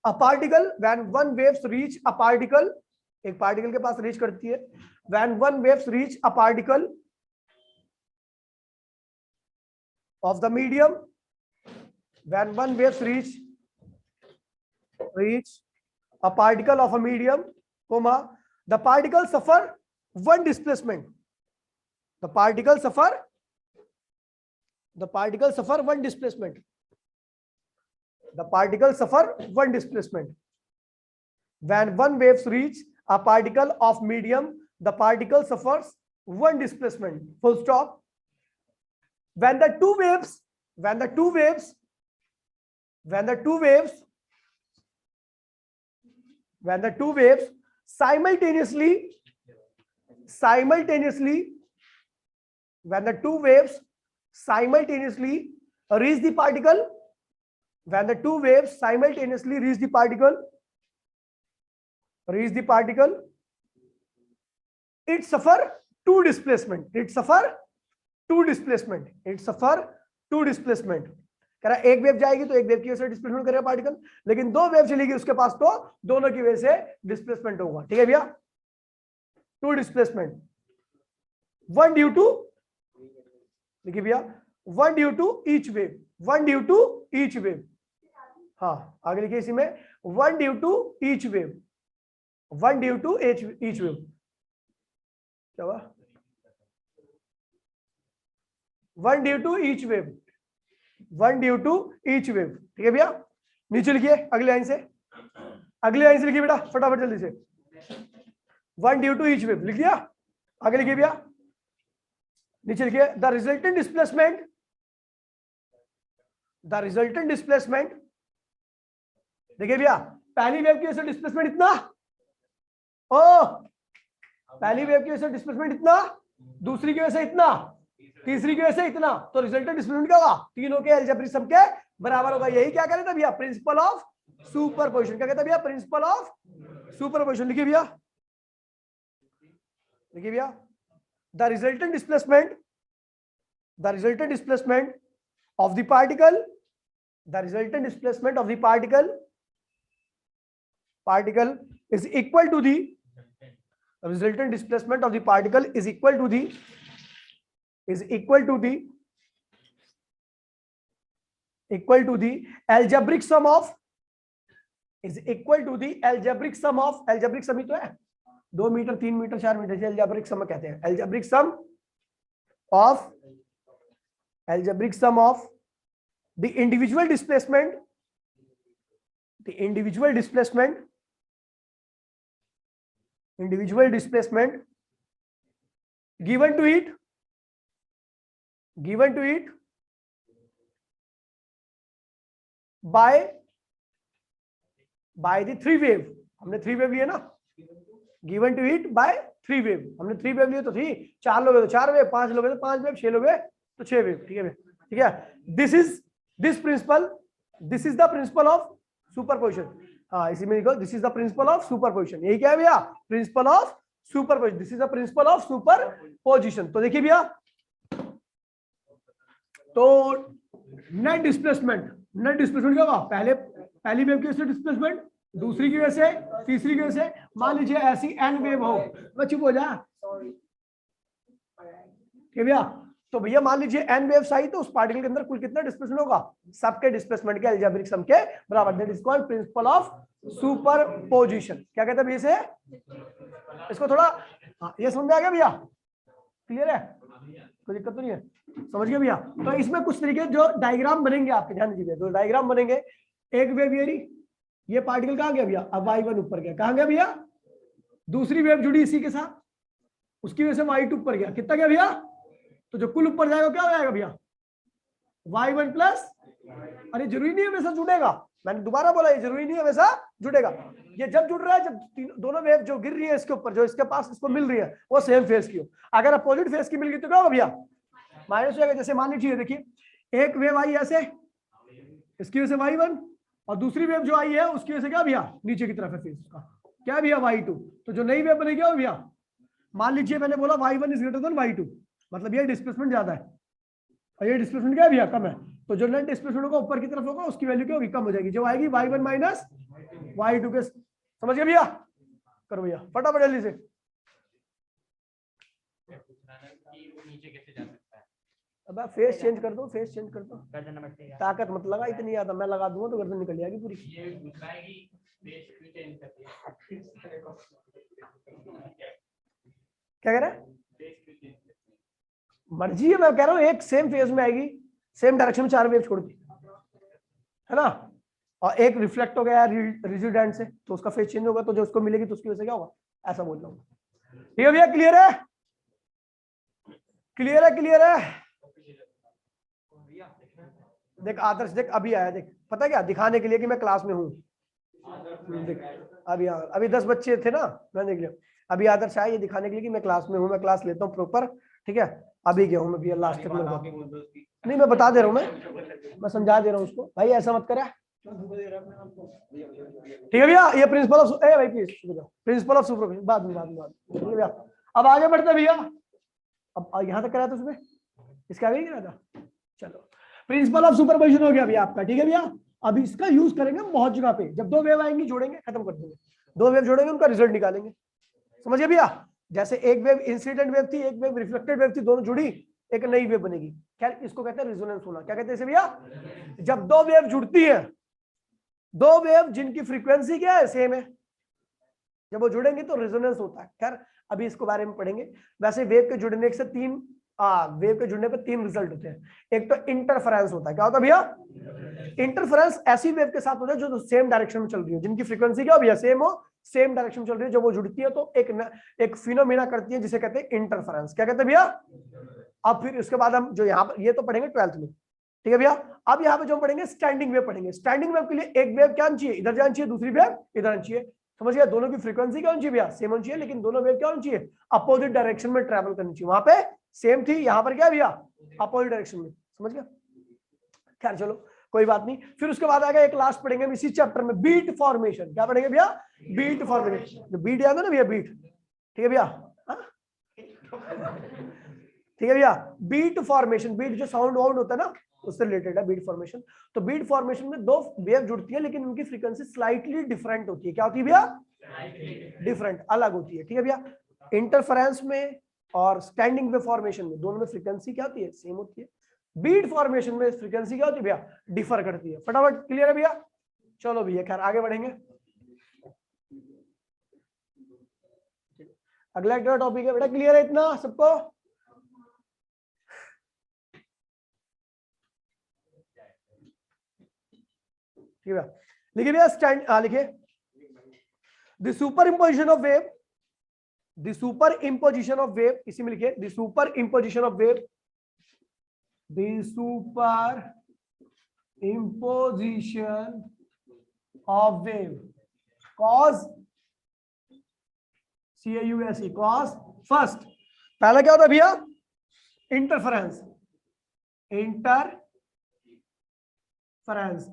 Speaker 1: a particle, when one waves reach a particle एक पार्टिकल के पास रीच करती है, when one waves reach a particle of the medium, when one waves reach a particle of a medium, comma, the particle suffer one displacement. The particle suffer one displacement. The particle suffer one displacement. When one waves reach a particle of medium, the particle suffers one displacement. Full stop. When the two waves simultaneously reach the particle, it suffer two displacement. कह रहा एक wave जाएगी तो एक wave की वजह से displacement करेगा पार्टिकल, लेकिन दो वेव चलेगी उसके पास तो दोनों की वजह से डिस्प्लेसमेंट होगा। ठीक है भैया, to displacement, one due to, देखिए भैया, one due to each wave, हाँ आगे लिखिए इसी में, one due to each wave, क्या हुआ, one due to each wave. ठीक है भैया, नीचे लिखिए अगली लाइन से लिखिए बेटा फटाफट जल्दी से, one due to each wave लिख दिया। आगे लिखिए भैया, नीचे लिखिए द रिजल्टेंट डिस्प्लेसमेंट, देखिए भैया पहली वेव की वजह से डिस्प्लेसमेंट इतना, पहली वेव की वजह से डिस्प्लेसमेंट इतना, दूसरी की वजह से इतना, तीसरी की वजह से इतना, तो रिजल्टेंट डिस्प्लेसमेंट क्या होगा, तीनों के अलजेब्रिक सम के बराबर होगा। यही क्या कहते हैं भैया, प्रिंसिपल ऑफ सुपरपोजिशन। क्या कहते हैं भैया, प्रिंसिपल ऑफ सुपरपोजिशन। लिखिए भैया the resultant displacement of the particle, is equal to the resultant displacement of the particle is equal to the algebraic sum of, algebraic sum ही तो है, 2 मीटर 3 मीटर 4 मीटर से algebraic sum कहते हैं। algebraic sum of the individual displacement given to it by the three wave, हमने three wave लिए ना, given to it by three wave, हमने three wave लिए तो थी, 4 लोग है तो 4 वेव, 5 लोग है तो 5 वेव, 6 लोग है तो 6 वेव। ठीक है, this is the principle of superposition। हाँ इसी में लिखो, this is the principle of superposition। यही क्या है भैया, principle of superposition, this is the principle of superposition. तो देखिए भैया, तो नेट डिस्प्लेसमेंट क्या होगा, पहली वेव की वजह से डिस्प्लेसमेंट, दूसरी की वजह से, तीसरी की वजह से, मान लीजिए ऐसी एन वेव हो, मैं चुप हो जा, ठीक भैया। तो भैया मान लीजिए एन वेव्स आई तो उस पार्टिकल के अंदर कुल कितना डिस्प्लेसमेंट होगा, सबके डिस्प्लेसमेंट के अलजेब्रिक सम के बराबर। That is called principle of superposition. क्या कहते हैं भैया इसे, इसको थोड़ा ये समझ में आ गया भैया, क्लियर है, कोई दिक्कत तो नहीं है, समझ गए भैया। तो इसमें कुछ तरीके जो डायग्राम बनेंगे आपके, ध्यान दीजिए, दो डायग्राम बनेंगे। एक वेव ये पार्टिकल कहाँ गया भैया, अब y1 ऊपर गया, कहाँ गया भैया, दूसरी वेव जुड़ी इसी के साथ, उसकी वजह से y2 ऊपर गया, कितना गया भैया, तो जो कुल ऊपर जाएगा क्या हो जाएगा भैया, y1 प्लस, अरे जरूरी नहीं है वैसा जुड़ेगा, मैंने दोबारा बोला ये जरूरी नहीं है वैसा जुड़ेगा। ये जब जुड़ रहा है जब दोनों वेव जो गिर रही है इसके ऊपर, जो इसके पास इसको मिल रही है वो सेम फेज की हो। अगर अपोजिट फेज की मिल गई तो क्या होगा भैया, माइनस हो जाएगा। जैसे मान लीजिए, देखिए एक वेव आई ऐसे, इसकी वजह से y1, और दूसरी वेव जो आई है उसकी वजह से क्या भैया, नीचे की तरफ है फेज उसका, क्या भैया y2। तो जो नई वेव बनेगी क्या भैया, मान लीजिए मैंने बोला y1 is greater than y2, मतलब ये डिस्प्लेसमेंट ज्यादा है और ये डिस्प्लेसमेंट क्या है भैया, कम है। तो जो नेट डिस्प्लेसमेंट होगा ऊपर की तरफ होगा, उसकी वैल्यू क्या होगी, कम हो जाएगी, जो आएगी y1 माइनस y2 के। समझ गए भैया, करो भैया फटाफट जल्दी से।
Speaker 2: नीचे कैसे जा सकता है?
Speaker 1: अब फेस चेंज कर दो, फेस चेंज कर दो, ताकत मत लगा इतनी ज्यादा, मैं लगा दूंगा तो गर्दन निकल जाएगी पूरी।
Speaker 2: ये पूछ रहा है कि फेस क्यों चेंज करती है?
Speaker 1: क्या कह रहा है?
Speaker 2: फेस क्यों चेंज करती है?
Speaker 1: मर्जी है, मैं कह रहा हूँ एक सेम फेज में आएगी, सेम डायरेक्शन में 4 वेव छोड़ दी, है ना, और एक रिफ्लेक्ट हो गया रिजिडेंट से तो उसका फेज चेंज होगा, तो जो उसको मिलेगी तो उसकी वजह से क्या होगा, ऐसा बोल रहा हूँ। ठीक है भैया, क्लियर है? क्लियर है? क्लियर है? देख आदर्श, देख अभी आया, देख पता क्या, दिखाने के लिए कि मैं क्लास में हूँ। देख अभी अभी 10 बच्चे थे ना, मैं देख लिया, अभी आदर्श आया, ये दिखाने के लिए कि मैं क्लास में हूँ, मैं क्लास लेता हूँ प्रॉपर। ठीक है, अभी गया हूँ मैं भैया, लास्ट तक नहीं, मैं बता दे रहा हूँ, मैं समझा दे रहा हूँ उसको, भाई ऐसा मत करे। ठीक है भैया, ये प्रिंसिपल ऑफ भाई प्लीज प्रिंसिपल ऑफ सुपरविजन बाद में ठीक है भैया। अब आगे बढ़ते भैया, अब यहाँ तक कराया था उसमें, इसके आगे ही कराया था। चलो, प्रिंसिपल ऑफ सुपरविजन हो गया भैया आपका। ठीक है भैया, अभी इसका यूज करेंगे बहुत जगह पे, जब 2 वेव आएंगी जोड़ेंगे, खत्म कर देंगे, 2 वेव जोड़ेंगे उनका रिजल्ट निकालेंगे, समझिए भैया। जैसे एक वेव इंसिडेंट वेव थी, एक वेव रिफ्लेक्टेड वेव थी, दोनों जुड़ी एक नई वेव बनेगी, क्या इसको कहते हैं रेजोनेंस होना। क्या कहते हैं इसे भैया? जब 2 वेव जुड़ती है, 2 वेव जिनकी फ्रीक्वेंसी क्या है, सेम है, जब वो जुड़ेंगे तो रेजोनेंस होता है। खैर अभी इसको बारे में पढ़ेंगे। वैसे वेव के जुड़ने से वेव के जुड़ने पर 3 रिजल्ट होते हैं। एक तो इंटरफेरेंस होता है, क्या होता है भैया? इंटरफेरेंस ऐसी वेव के साथ होता है जो सेम डायरेक्शन में चल रही हो, जिनकी फ्रीक्वेंसी क्या हो भैया, सेम हो, सेम डायरेक्शन में चल रही है, जब वो जुड़ती है तो एक फिनोमेना करती है जिसे कहते हैं इंटरफेरेंस। क्या कहते हैं भैया? अब फिर उसके बाद हम जो यहाँ पर ये तो पढ़ेंगे 12th में। ठीक है भैया, अब यहाँ पे जो हम पढ़ेंगे स्टैंडिंग वेव पढ़ेंगे। स्टैंडिंग वेव के लिए एक वेव क्या होनी चाहिए, इधर जानी चाहिए, दूसरी वेव इधर आनी चाहिए, समझ गया? दोनों की फ्रीक्वेंसी क्या होनी चाहिए भैया, सेम होनी चाहिए, लेकिन दोनों वेव क्या होनी चाहिए, अपोजिट डायरेक्शन में ट्रैवल करनी चाहिए। वहां पे सेम थी, यहाँ पर क्या भैया, अपोजिट डायरेक्शन में, समझ गया? खैर चलो कोई बात नहीं। फिर उसके बाद आएगा एक लास्ट पढ़ेंगे इसी चैप्टर में, बीट फॉर्मेशन। क्या पढ़ेंगे भैया? Beat formation. जो बीट याद है ना भैया, बीट, ठीक है भैया, ठीक है भैया, बीट फॉर्मेशन, बीट जो साउंड वाउंड होता है ना, उससे रिलेटेड है बीट फॉर्मेशन। तो बीट फॉर्मेशन में 2 वेव जुड़ती है, लेकिन उनकी फ्रीक्वेंसी स्लाइटली डिफरेंट होती है। क्या होती है भैया? डिफरेंट, अलग होती है। ठीक है भैया, इंटरफेरेंस में और स्टैंडिंग वेव फॉर्मेशन में दोनों में फ्रीक्वेंसी क्या होती है, सेम होती है। बीट फॉर्मेशन में फ्रीक्वेंसी क्या होती है भैया, डिफर करती है। फटाफट क्लियर है भैया? चलो भैया खैर आगे बढ़ेंगे। अगला एक टॉपिक है बेटा, क्लियर है इतना सबको? ठीक है, लिखिए भैया स्टैंड, लिखिए the super imposition of wave, the super imposition of wave, इसी में लिखिए the super imposition of wave, the super imposition of wave, cause CAUSE, cause first. पहला क्या होता है भैया? इंटरफेरेंस,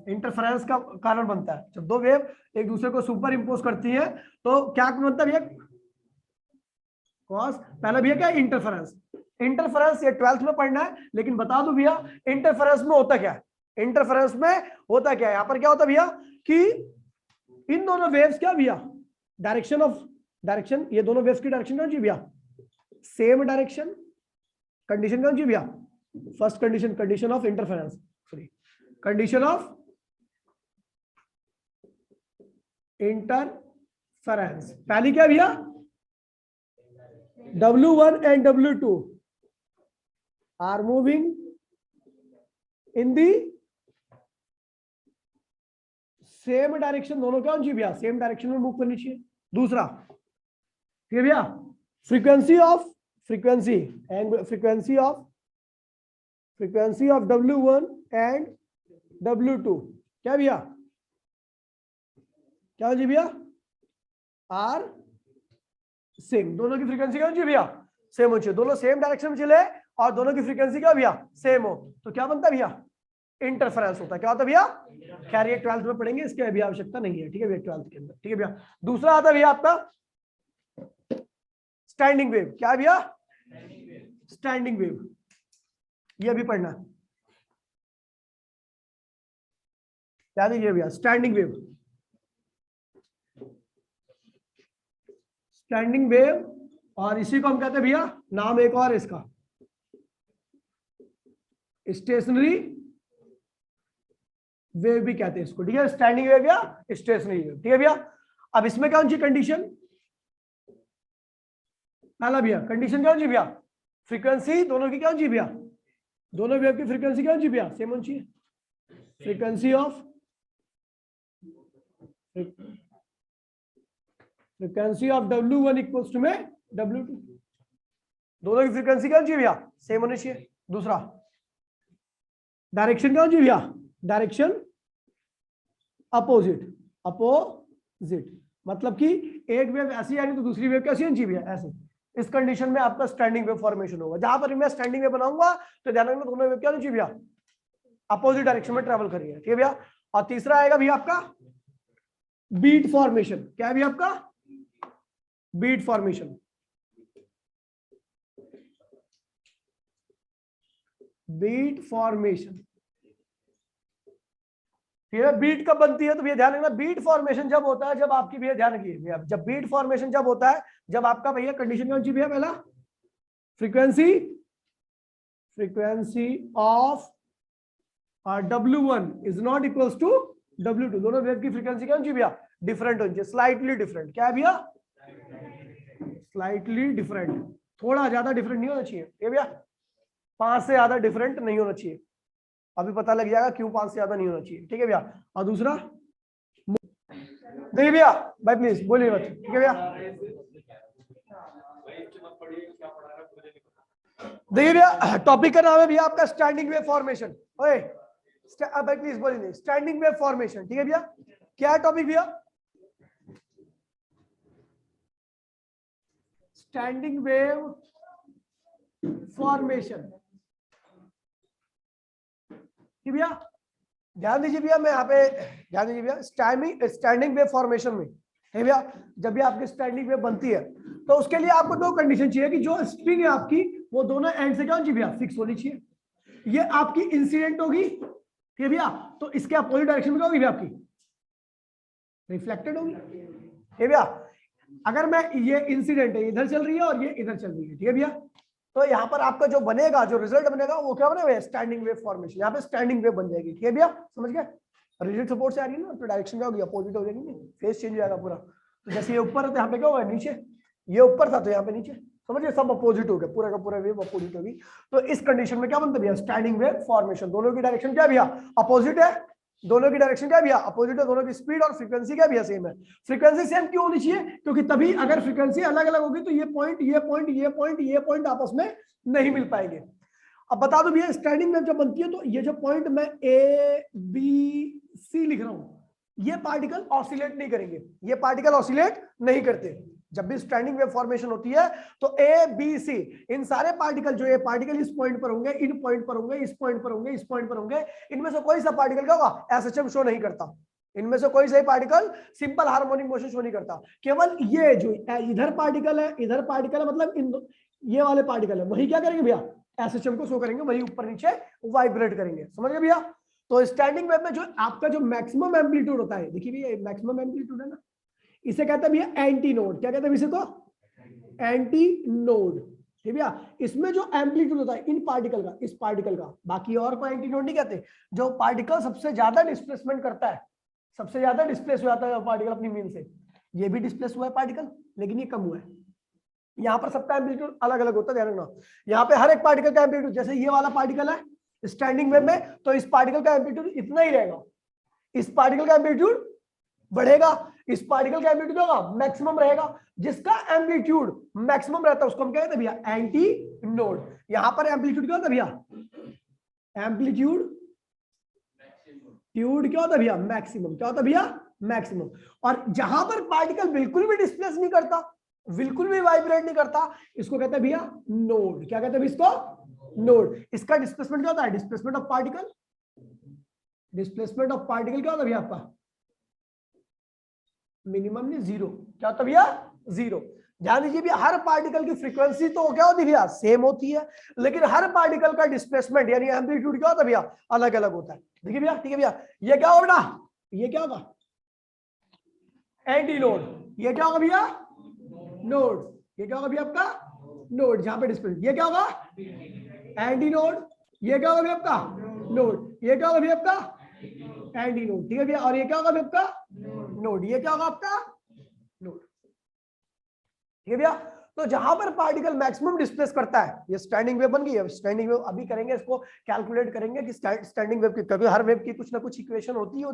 Speaker 1: इंटरफेरेंस का कारण बनता है जब 2 वेव एक दूसरे को सुपर इंपोज करती है, तो क्या बनता है भैया, कॉस। पहला भैया क्या है, इंटरफेरेंस। इंटरफेरेंस ये 12th में पढ़ना है, लेकिन बता दो भैया इंटरफेरेंस में होता क्या है, इंटरफेरेंस में होता क्या है, यहां पर क्या होता है भैया कि इन दोनों वेव्स क्या भैया, डायरेक्शन, ये दोनों वेव्स की डायरेक्शन कौन सी भैया, सेम डायरेक्शन। कंडीशन कौन सी भैया, first condition of interference, sorry condition of interference. पहली क्या भैया, W1 and W2 are moving in the same direction, दोनों क्या होनी चाहिए भैया, सेम डायरेक्शन में मूव करनी चाहिए। दूसरा ठीक है भैया, frequency of W1 and W2 क्या भैया, क्या हो जी भैया, आर सेम। दोनों की फ्रीक्वेंसी क्या होनी भैया, सेम होनी चाहिए, दोनों सेम डायरेक्शन में चले और दोनों की फ्रीक्वेंसी क्या भैया, सेम हो, तो क्या बनता है भैया, इंटरफेरेंस होता है। क्या होता है भैया, खैर ये 12th में पढ़ेंगे, इसकी अभी आवश्यकता नहीं है। ठीक है भैया, 12th के अंदर। ठीक है भैया, दूसरा आता है भैया आपका स्टैंडिंग वेव। क्या है भैया, स्टैंडिंग वेव, ये भी पढ़ना, क्या दीजिए भैया, स्टैंडिंग वेव। स्टैंडिंग वेव, और इसी को हम कहते हैं भैया, नाम एक और इसका स्टेशनरी वेव भी कहते हैं इसको, ठीक है, स्टैंडिंग वेव या स्टेशनरी वेव, ठीक है भैया। अब इसमें क्या होनी चाहिए कंडीशन, पहला भैया कंडीशन क्या होनी चाहिए भैया, फ्रीक्वेंसी दोनों की क्या होनी चाहिए भैया, दोनों वेव की फ्रीक्वेंसी क्या होनी चाहिए भैया, सेम होनी चाहिए। Frequency of W1 equals to में W2, दोनों की फ्रीक्वेंसी क्या होनी चाहिए भैया, सेम होनी चाहिए। दूसरा डायरेक्शन क्या होनी चाहिए भैया, डायरेक्शन अपोजिट, अपोजिट मतलब कि एक वेव ऐसी आनी तो दूसरी वेव कैसी होनी चाहिए भैया, ऐसे। इस कंडीशन में आपका स्टैंडिंग वेव फॉर्मेशन होगा। जहां पर मैं स्टैंडिंग वेव बनाऊंगा तो ध्यान रखना दोनों वेव क्या होनी चाहिए भैया, अपोजिट डायरेक्शन में ट्रेवल करिए, ठीक है भैया। और तीसरा आएगा भैया आपका बीट फॉर्मेशन, क्या है भैया आपका बीट फॉर्मेशन। बीट फॉर्मेशन, ठीक है, बीट कब बनती है तो भैया ध्यान रखना, बीट फॉर्मेशन जब होता है जब आपकी भैया ध्यान रखिए भैया, जब बीट फॉर्मेशन जब होता है जब आपका भैया कंडीशन कौन सी भैया, पहला frequency of W1 is not equals to W2, दोनों वेव की फ्रीक्वेंसी क्या होनी भैया, डिफरेंट होनी चाहिए, स्लाइटली डिफरेंट, क्या है भैया, स्लाइटली डिफरेंट, थोड़ा ज्यादा डिफरेंट नहीं होना चाहिए, ठीक है भैया, 5 से ज्यादा डिफरेंट नहीं होना चाहिए। अभी पता लग जाएगा क्यों 5 से ज्यादा नहीं होना चाहिए, ठीक है भैया। और दूसरा देखिए भैया, भाई प्लीज बोलिए मत, ठीक है भैया। देखिए भैया टॉपिक का नाम है भैया आपका स्टैंडिंग वेव फॉर्मेशन, ओए भाई प्लीज बोलिए, स्टैंडिंग वेव फॉर्मेशन, ठीक है भैया। क्या है टॉपिक भैया, स्टैंडिंग वेव फॉर्मेशन, ठीक भैया। ध्यान दीजिए भैया, मैं यहाँ पे ध्यान दीजिए भैया, स्टैंडिंग वेव फॉर्मेशन में है भैया, जब भी आपकी स्टैंडिंग वेव बनती है तो उसके लिए आपको दो कंडीशन चाहिए कि जो स्ट्रिंग है आपकी वो दोनों एंड से क्या होनी चाहिए भैया, फिक्स होनी चाहिए। ये आपकी इंसिडेंट होगी, ठीक है भैया, तो इसके अपोजिट डायरेक्शन में क्या होगी भैया, आपकी रिफ्लेक्टेड होगी, ठीक है भैया। अगर मैं ये इंसिडेंट है इधर चल रही है और ये इधर चल रही है, ठीक है भैया, तो यहाँ पर आपका जो बनेगा, जो रिजल्ट बनेगा वो क्या बनेगा, स्टैंडिंग वेव फॉर्मेशन, यहाँ पे स्टैंडिंग वेव बन जाएगी, ठीक है भैया, समझ गए। रिजिड सपोर्ट से आ रही है ना तो डायरेक्शन क्या होगी, अपोजिट हो जाएगी, फेस चेंज हो जाएगा पूरा। तो जैसे ये ऊपर है तो यहाँ पे क्या होगा, नीचे, ये ऊपर था तो यहाँ पे नीचे, समझिए सब अपोजिट हो गया, पूरा का पूरा वेव अपोजिट होगी। तो इस कंडीशन में क्या बनता है भैया, स्टैंडिंग वेव फॉर्मेशन, दोनों की डायरेक्शन क्या भैया, अपोजिट है, दोनों की डायरेक्शन क्या भैया, अपोजिट है, दोनों की स्पीड और फ्रीक्वेंसी क्या भैया सेम है। फ्रीक्वेंसी सेम क्यों होनी चाहिए, क्योंकि तभी अगर फ्रीक्वेंसी अलग अलग होगी तो ये पॉइंट ये पॉइंट ये पॉइंट ये पॉइंट आपस में नहीं मिल पाएंगे। अब बता दो भैया, स्टैंडिंग वेव जब बनती है तो ये जो पॉइंट मैं ABC लिख रहा हूं, ये पार्टिकल ऑसिलेट नहीं करेंगे, ये पार्टिकल ऑसिलेट नहीं करते। जब भी स्टैंडिंग वेव फॉर्मेशन होती है तो ABC, इन सारे पार्टिकल, जो ये पार्टिकल इस पॉइंट पर होंगे, इन पॉइंट पर होंगे, इस पॉइंट पर होंगे, इस पॉइंट पर होंगे, इनमें से कोई सा पार्टिकल क्या होगा, SHM शो नहीं करता, इनमें से कोई सा particle simple harmonic motion show नहीं करता। केवल ये जो इधर पार्टिकल है, इधर पार्टिकल है, मतलब इन ये वाले पार्टिकल है, वही क्या करेंगे भैया, SHM को शो करेंगे, वही ऊपर नीचे वाइब्रेट करेंगे, समझ गए भैया। तो स्टैंडिंग वेव में जो आपका जो मैक्सिमम एम्पलीट्यूड होता है, देखिए भैया मैक्सिमम एम्पलीट्यूड है ना, इसे कहते हैं भैया एंटी नोड, क्या कहते हैं इसे, तो एंटी नोड, ठीक भैया। इसमें जो एम्पलीट्यूड होता है इन पार्टिकल का, इस पार्टिकल का, बाकी और कोई एंटी नोड नहीं कहते, जो पार्टिकल सबसे ज्यादा डिस्प्लेसमेंट करता है, सबसे ज्यादा डिस्प्लेस हो जाता है पार्टिकल अपनी मीन से, ये भी डिस्प्लेस हुआ है पार्टिकल लेकिन ये कम हुआ है। यहाँ पर सबका एम्पलीट्यूड अलग अलग होता है, ध्यान रखना। यहाँ पे हर एक पार्टिकल का एम्पलीट्यूड, जैसे ये वाला पार्टिकल है स्टैंडिंग वेव में, तो इस पार्टिकल का एम्पलीट्यूड इतना ही रहेगा, इस पार्टिकल का एम्पलीट्यूड बढ़ेगा, इस पार्टिकल का एम्पलीट्यूड होगा मैक्सिमम रहेगा। जिसका एम्पलीट्यूड मैक्सिमम रहता है उसको हम क्या कहते हैं भैया, एंटी नोड। यहाँ पर एम्पलीट्यूड क्या होता है भैया, एम्पलीट्यूड क्या होता है भैया, मैक्सिमम, क्या होता है भैया, मैक्सिमम। और जहां पर पार्टिकल बिल्कुल भी डिस्प्लेस नहीं करता, बिल्कुल भी वाइब्रेट नहीं करता, इसको कहते हैं भैया नोड, क्या कहते हैं इसको, नोड। इसका डिस्प्लेसमेंट क्या होता है, displacement of particle, displacement of particle क्या होता है भैया आपका, मिनिमम नहीं जीरो, क्या होता है भैया, जीरो। ध्यान दीजिए भैया, हर पार्टिकल की फ्रीक्वेंसी तो क्या होती है भैया, सेम होती है, लेकिन हर पार्टिकल का डिस्प्लेसमेंट यानी एम्पलीट्यूड क्या होता है भैया, अलग अलग होता है। देखिए भैया, ठीक है भैया, ये क्या होगा बेटा, ये क्या होगा, एंटी नोड, ये क्या होगा भैया, नोड, ये क्या होगा भैया आपका नोड, जहां पे डिस्प्ले, ये क्या होगा एंटी नोड, ये क्या होगा भैया आपका नोड, ये क्या होगा भैया आपका एंटी नोड, ठीक है भैया, और ये क्या होगा भैया आपका नोड, ये क्या होगा आपका नोड, ठीक है भैया। तो जहां पर पार्टिकल मैक्सिमम डिस्प्लेस करता है, ये स्टैंडिंग वेव बन गई है। स्टैंडिंग वेव अभी करेंगे, इसको कैलकुलेट करेंगे कि स्टैंडिंग वेव की, कभी हर वेव की कुछ ना कुछ इक्वेशन होती है,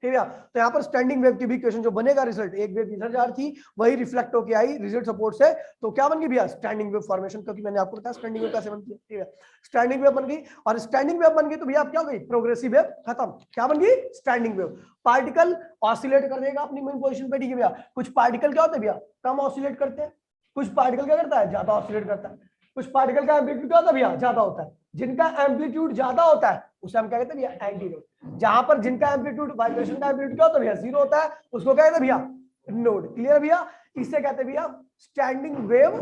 Speaker 1: ठीक है। तो यहाँ पर स्टैंडिंग वेव की भी इक्वेशन जो बनेगा, रिजल्ट, एक वेव इधर जा रही थी, वही रिफ्लेक्ट होकर आई रिजिड सपोर्ट से, तो क्या बन गई भैया स्टैंडिंग वेव फॉर्मेशन, क्योंकि मैंने आपको बताया स्टैंडिंग वेव कैसे बनती है, ठीक है। स्टैंडिंग वेव बन गई, और स्टैंडिंग वेव बन गई तो भैया आप क्या हो गई प्रोग्रेसिव वेव खत्म, क्या बन गई स्टैंडिंग वेव। पार्टिकल ऑसिलेट कर देगा अपनी मेन पोजीशन पे, ठीक है भैया। कुछ पार्टिकल क्या होते हैं भैया कम ऑसिलेट करते हैं, कुछ पार्टिकल क्या करता है ज्यादा ऑसिलेट करता है, कुछ पार्टिकल का एम्पलीट्यूड क्या होता है भैया ज्यादा होता है, जिनका एम्पलीट्यूड ज्यादा होता है उसे हम क्या कहते हैं भैया एंटी नोड। जहां पर जिनका एम्पलीट्यूड वाइब्रेशन का एम्पलीट्यूड क्या होता है भैया जीरो होता है, उसको क्या कहते हैं भैया नोड। क्लियर भैया, इसे कहते हैं भैया स्टैंडिंग वेव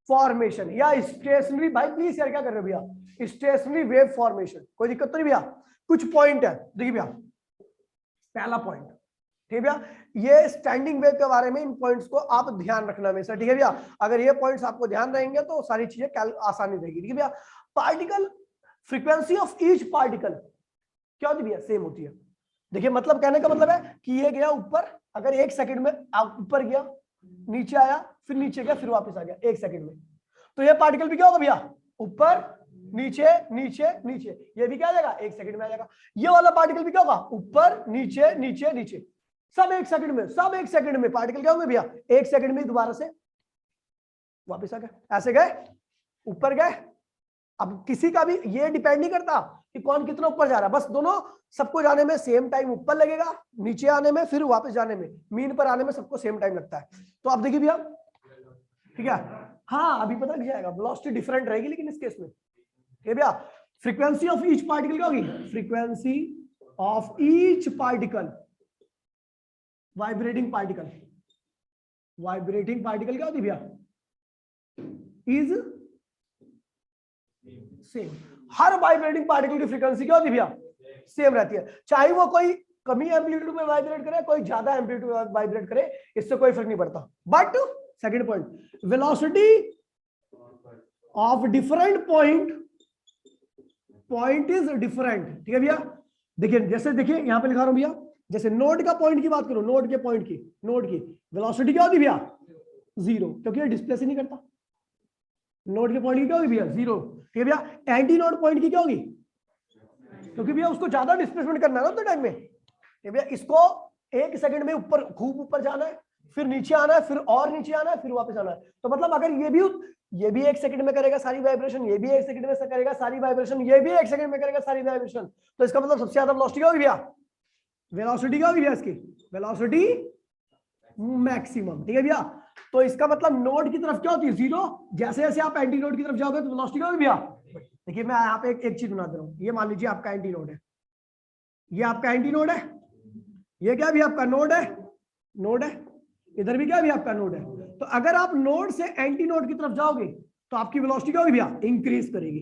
Speaker 1: फॉर्मेशन या स्टेशनरी, भाई प्लीज यार क्या कर रहे हो भैया स्टेशनरी वेव फॉर्मेशन, कोई दिक्कत तो नहीं भैया। कुछ पॉइंट है देखिए भैया, पहला पॉइंट, ठीक है भैया, ये स्टैंडिंग वेव के बारे में इन पॉइंट्स को आप ध्यान रखना हमेशा, ठीक है भैया। अगर ये पॉइंट्स आपको ध्यान रहेंगे तो सारी चीजें आसानी रहेगी, ठीक है भैया। Particle frequency of each particle क्या होती है भैया सेम होती है। देखिए मतलब कहने का मतलब है कि ये गया ऊपर, अगर एक सेकंड में ऊपर गया, नीचे आया, फिर नीचे गया, फिर वापस आ गया एक सेकंड में, तो ये पार्टिकल भी क्या होगा भैया ऊपर नीचे नीचे नीचे, ये भी क्या आ जाएगा एक सेकंड में आ जाएगा। ये वाला पार्टिकल भी क्या होगा ऊपर नीचे नीचे नीचे, सब एक सेकंड में, सब एक सेकंड में पार्टिकल क्या होंगे भैया एक सेकंड में दोबारा से वापस आ गए, ऐसे गए ऊपर गए। अब किसी का भी ये डिपेंड नहीं करता कि कौन कितना ऊपर जा रहा है, बस दोनों सबको जाने में सेम टाइम ऊपर लगेगा, नीचे आने में फिर वापस जाने में, मीन पर आने में सबको सेम टाइम लगता है। तो आप देखिए भैया, ठीक है, हाँ अभी पता लग जाएगा, वेलोसिटी डिफरेंट रहेगी लेकिन इस केस में, ठीक है भैया। फ्रीक्वेंसी ऑफ ईच पार्टिकल क्या होगी, frequency of each particle, vibrating particle, vibrating particle क्या होती है भैया is same. Her vibrating particle की फ्रीक्वेंसी क्या होती है भैया सेम रहती है, चाहे वो कोई कमी एम्पलीट्यूड में वाइब्रेट करे, कोई ज्यादा एम्पलीट्यूड में वाइब्रेट करे, इससे कोई फर्क नहीं पड़ता। But second point, velocity of different point is different, ठीक है भैया। देखिए जैसे देखिए यहां पे लिखा रहा हूं भैया, जैसे नोड का पॉइंट की बात करो, नोड के पॉइंट की, नोड की वेलोसिटी क्या होती है भैया जीरो, क्योंकि ये डिस्प्लेस ही नहीं करता। नोड के पॉइंट की क्या होगी भैया जीरो, ठीक है भैया। एंटी नोड पॉइंट की क्या होगी, क्योंकि भैया उसको ज्यादा डिस्प्लेसमेंट करना है ना उतने टाइम में, भैया इसको एक सेकंड में ऊपर खूब ऊपर जाना है, फिर नीचे आना है, फिर और नीचे आना है, फिर वापस आना है। तो मतलब अगर ये भी एक सेकंड में करेगा सारी वाइब्रेशन, ये भी एक सेकंड में करेगा सारी वाइब्रेशन, ये भी एक सेकंड में करेगा सारी वाइब्रेशन, तो इसका मतलब सबसे ज्यादा वेलोसिटी क्या होगी भैया, वेलोसिटी क्या होगी भैया इसकी, वेलोसिटी मैक्सिमम, ठीक है भैया। तो इसका मतलब नोड की तरफ क्या होती है जीरो, जैसे जैसे आप एंटी नोड की तरफ जाओगे तो वेलोसिटी क्या होगी भैया। देखिए मैं यहाँ पे एक चीज बना दे रहा हूँ, ये मान लीजिए आपका एंटी नोड है, ये आपका एंटी नोड है, ये क्या भी आपका नोड है, नोड है, इधर भी क्या भी आपका नोड है। तो अगर आप नोड से एंटी नोड की तरफ जाओगे तो आपकी वेलोसिटी क्या होगी भैया इंक्रीज करेगी,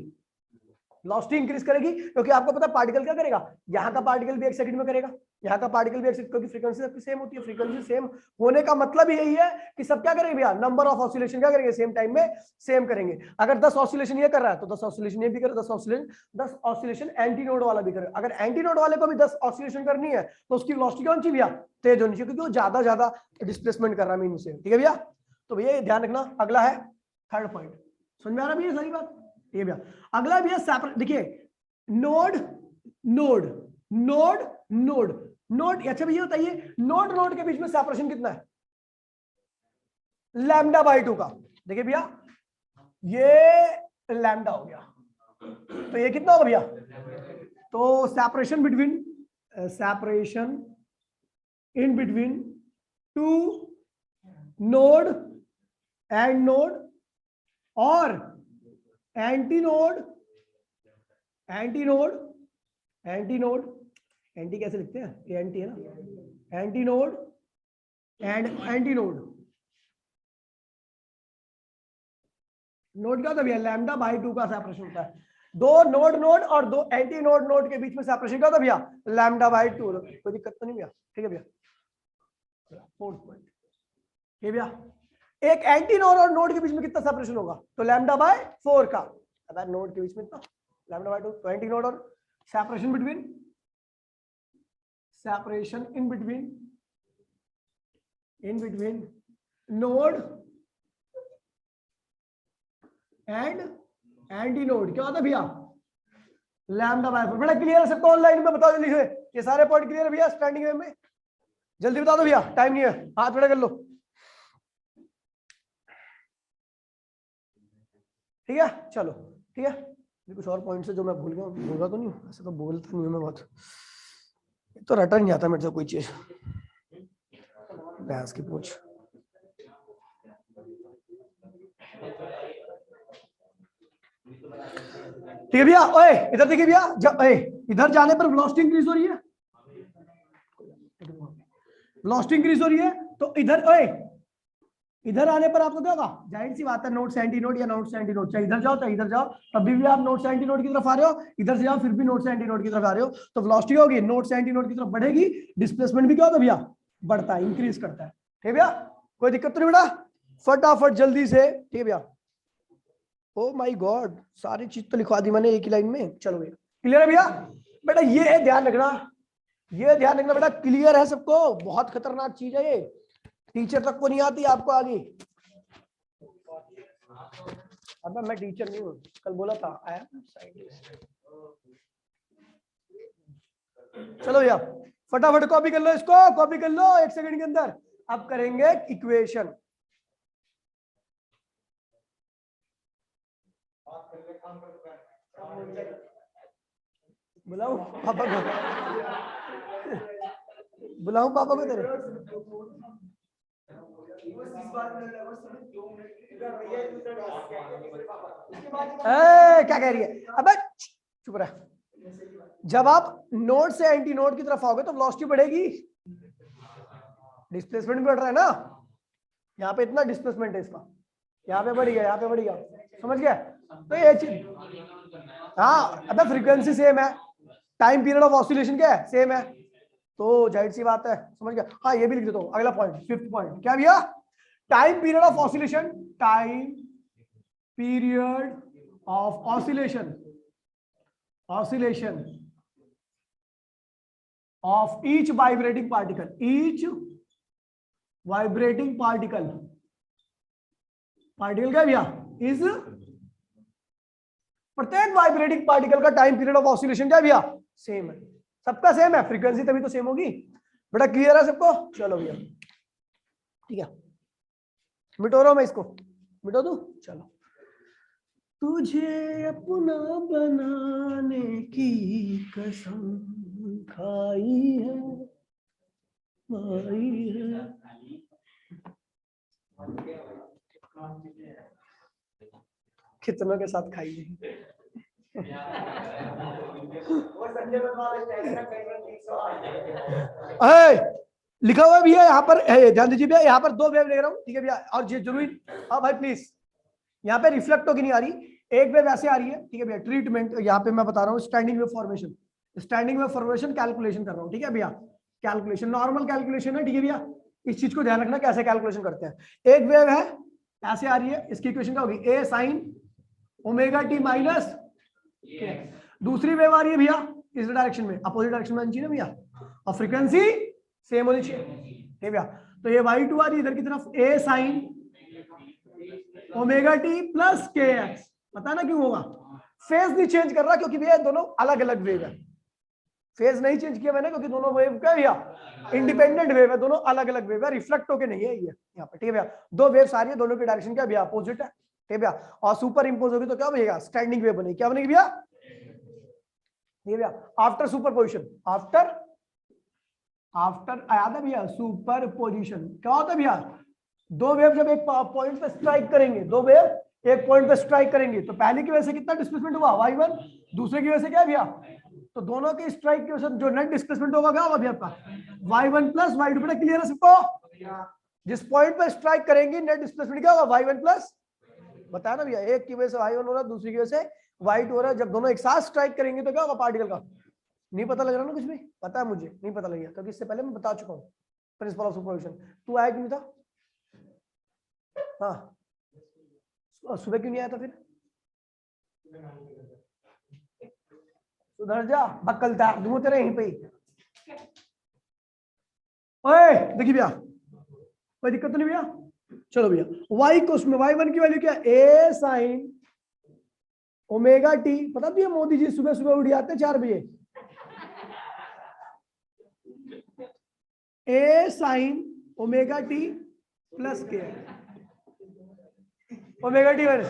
Speaker 1: वेलोसिटी इंक्रीज करेगी, क्योंकि आपको पता है पार्टिकल क्या करेगा, यहाँ का पार्टिकल भी एक सेकंड में करेगा, यहाँ का पार्टिकल भी एक सेकंड, क्योंकि फ्रीक्वेंसी सबकी सेम होती है। फ्रीक्वेंसी सेम होने का मतलब यही है कि सब क्या करेंगे भैया, नंबर ऑफ ऑसिलेशन क्या करेंगे सेम टाइम में सेम करेंगे। अगर 10 ऑसिलेशन ये कर रहा है तो 10 ऑसिलेशन ये भी करे, 10 ऑसिलेशन एंटी नोड वाला भी करे। अगर एंटी नोड वाले को भी 10 ऑसिलेशन करनी है तो उसकी वेलोसिटी कौन सी भैया तेज होनी चाहिए, क्योंकि वो ज्यादा डिस्प्लेसमेंट कर रहा है मीन से, ठीक है भैया। तो भैया ध्यान रखना, अगला है थर्ड पॉइंट, समझ में आ रहा है भैया सारी बात, ठीक है भैया। अगला भैया सेपरेट, देखिए node node node node node, अच्छा भैया बताइए नोड नोड के बीच में सेपरेशन कितना है, लैम्डा बाई 2 का। देखिए भैया ये लैम्डा हो गया, तो ये कितना होगा भैया, तो separation in between two node and node और एंटी नोड एंटी कैसे लिखते हैं, ये एंटी है ना, anti node and anti node, node क्या होता है भैया लैम्डा बाई 2 का सेपरेशन होता है। दो नोड और दो एंटी नोड के बीच में सेपरेशन क्या होता है भैया लैम्डा बाई 2, कोई दिक्कत तो नहीं भैया, ठीक है भैया। फोर्थ पॉइंट, ठीक है भैया, एक एंटी नोड और नोड के बीच में कितना सेपरेशन होगा? तो लैम्डा बाय 4 का, अगर नोड के बीच में इतना लैम्डा बाय 2, तो एंटी नोड और separation in between node and anti node क्या होता है भैया? Lambda by 4। बड़ा क्लियर है सबको? ऑनलाइन में बताओ जल्दी से, ये सारे पॉइंट क्लियर है भैया? स्टैंडिंग वेव में जल्दी बता दो भैया, टाइम नहीं है, हाथ बड़ा कर लो। ठीक है, चलो ठीक है। कुछ और पॉइंट्स है जो मैं भूल गया, भूला तो नहीं हूँ, ऐसे तो बोलता नहीं हूँ मैं बहुत, तो रटा नहीं आता मेरे से कोई चीज, भैंस की पूछ। ठीक है भैया, ओए इधर देखिए भैया, जब इधर जाने पर वेलोसिटी इंक्रीज हो रही है, वेलोसिटी इंक्रीज हो रही है, तो इधर ओए इधर आने पर आपको क्या होगा? जाहिर सी बात है, नोड से एंटी नोड या नोड से एंटी नोड, चाहे इधर जाओ चाहे इधर जाओ, तभी भी आप नोड से एंटी नोड की तरफ आ रहे हो, इधर से जाओ फिर भी नोड से एंटी नोड की तरफ आ रहे हो, तो वेलोसिटी होगी नोड से एंटी नोड की तरफ बढ़ेगी, डिस्प्लेसमेंट भी क्या होगा भैया? बढ़ता है, इंक्रीज करता है। ठीक है भैया, कोई दिक्कत तो नहीं बेटा? फटाफट जल्दी से, ठीक है भैया। ओ माय गॉड, सारी चीज तो लिखवा दी मैंने एक ही लाइन में। चलो भैया, क्लियर है भैया? बेटा ये ध्यान रखना, ये ध्यान रखना बेटा, क्लियर है सबको? बहुत खतरनाक चीज है ये, टीचर तक को नहीं आती, आपको आगे। अब मैं टीचर नहीं हूँ, कल बोला था आई एम साइंटिस्ट। चलो भैया फटाफट कॉपी कर लो, इसको कॉपी कर लो 1 सेकंड के अंदर। अब करेंगे इक्वेशन। बुलाऊं पापा को? बुलाऊं पापा को तेरे? क्या कह रही है? अबे चुप रह। जब आप नोड से एंटी नोड की तरफ आओगे तो वेलोसिटी बढ़ेगी, डिस्प्लेसमेंट भी बढ़ रहा है ना, यहाँ पे इतना डिस्प्लेसमेंट है इसका, यहाँ पे बढ़ गया, यहाँ पे बढ़ गया, समझ गया? तो ये चीज, हाँ अबे फ्रीक्वेंसी सेम है, टाइम पीरियड ऑफ ऑसिलेशन क्या है? सेम है, तो जाहिर सी बात है, समझ गया? हाँ ये भी लिख देता हूँ, अगला पॉइंट 5th पॉइंट क्या भैया? Time period of oscillation, time period of oscillation of each vibrating particle, particle क्या भैया? इज, प्रत्येक वाइब्रेटिंग पार्टिकल का टाइम पीरियड ऑफ ऑसिलेशन क्या भैया? सेम है, सबका सेम है, फ्रीक्वेंसी तभी तो सेम होगी। बेटा क्लियर है सबको? चलो भैया ठीक है, मिटो रहा हूं मैं इसको, मिटो दूं? चलो। तुझे अपना बनाने की कसम खाई है, खाई है। कितनों के साथ खाई है? लिखा हुआ भी है यहाँ पर, ध्यान दीजिए भैया, यहाँ पर 2 वेव ले रहा हूँ, ठीक है भैया? और ये जरूरी, हाँ भाई प्लीज, यहाँ पे रिफ्लेक्ट होगी नहीं आ रही, एक वेव ऐसे आ रही है, ठीक है भैया? ट्रीटमेंट यहाँ पे मैं बता रहा हूँ, स्टैंडिंग वेव फॉर्मेशन, कैलकुलेशन कर रहा हूँ, ठीक है भैया? कैलकुलेशन नॉर्मल कैलकुलेशन है, ठीक है भैया? इस चीज को ध्यान रखना कैसे कैलकुलेशन करते हैं। एक वेव है ऐसे आ रही है, इसकी इक्वेशन क्या होगी? a sin omega t minus, दूसरी वेव आ रही है भैया इस डायरेक्शन में, अपोजिट डायरेक्शन में आनी चाहिए ना भैया, और फ्रीक्वेंसी सेम होनी चाहिए, ठीक भैया? तो ये y2 आ रही है इधर की तरफ, a sin omega t plus kx, पता ना क्यों होगा? फेज नहीं चेंज कर रहा क्योंकि भैया दोनों अलग अलग वेव है, फेज नहीं चेंज किया मैंने क्योंकि दोनों वेव क्या भैया? इंडिपेंडेंट वेव है, दोनों अलग अलग वेव है, रिफ्लेक्ट होके नहीं है ये यहाँ पर, ठीक है भैया? 2 वेव्स आ रही है, दोनों की डायरेक्शन क्या भैया? अपोजिट है, ठीक है भैया? और सुपर इंपोज होगी तो क्या बनेगा? स्टैंडिंग वेव बनेगी, क्या बनेगी भैया? ये भैया आफ्टर सुपरपोजिशन, आफ्टर आया था भैया सुपरपोजिशन, क्या होता है भैया? 2 वेव जब एक पॉइंट पे स्ट्राइक करेंगे, 2 वेव एक पॉइंट पे स्ट्राइक करेंगे, तो पहले की वजह से कितना डिस्प्लेसमेंट हुआ? y1, दूसरे की वजह से क्या है भैया? तो दोनों के स्ट्राइक की वजह से जो नेट डिस्प्लेसमेंट होगा क्या होगा भैया आपका? y1 plus y2। बेटा क्लियर है सबको? जिस पॉइंट पे स्ट्राइक करेंगे नेट डिस्प्लेसमेंट क्या होगा? y1 प्लस, बताया ना भैया? एक की वजह से y1 हो रहा है, दूसरी की वजह से y2 हो रहा है, जब दोनों एक साथ स्ट्राइक करेंगे तो क्या होगा पार्टिकल का? नहीं पता लग रहा ना कुछ भी? पता है मुझे, नहीं पता लग गया क्योंकि इससे पहले मैं बता चुका हूँ प्रिंसिपल ऑफ सुपरपोजिशन। तू आया कि नहीं था? हाँ सुबह क्यों नहीं आया था फिर? सुधर जा, बकलता दूं तेरे यहीं पे ही। ओए देखिए भैया, कोई दिक्कत तो नहीं भैया? चलो भैया, y को उसमें y1 की वैल्यू क्या है? a sine omega T. पता भी है मोदी जी सुबह सुबह उठ जाते 4 बजे। a sine omega T plus के omega T versus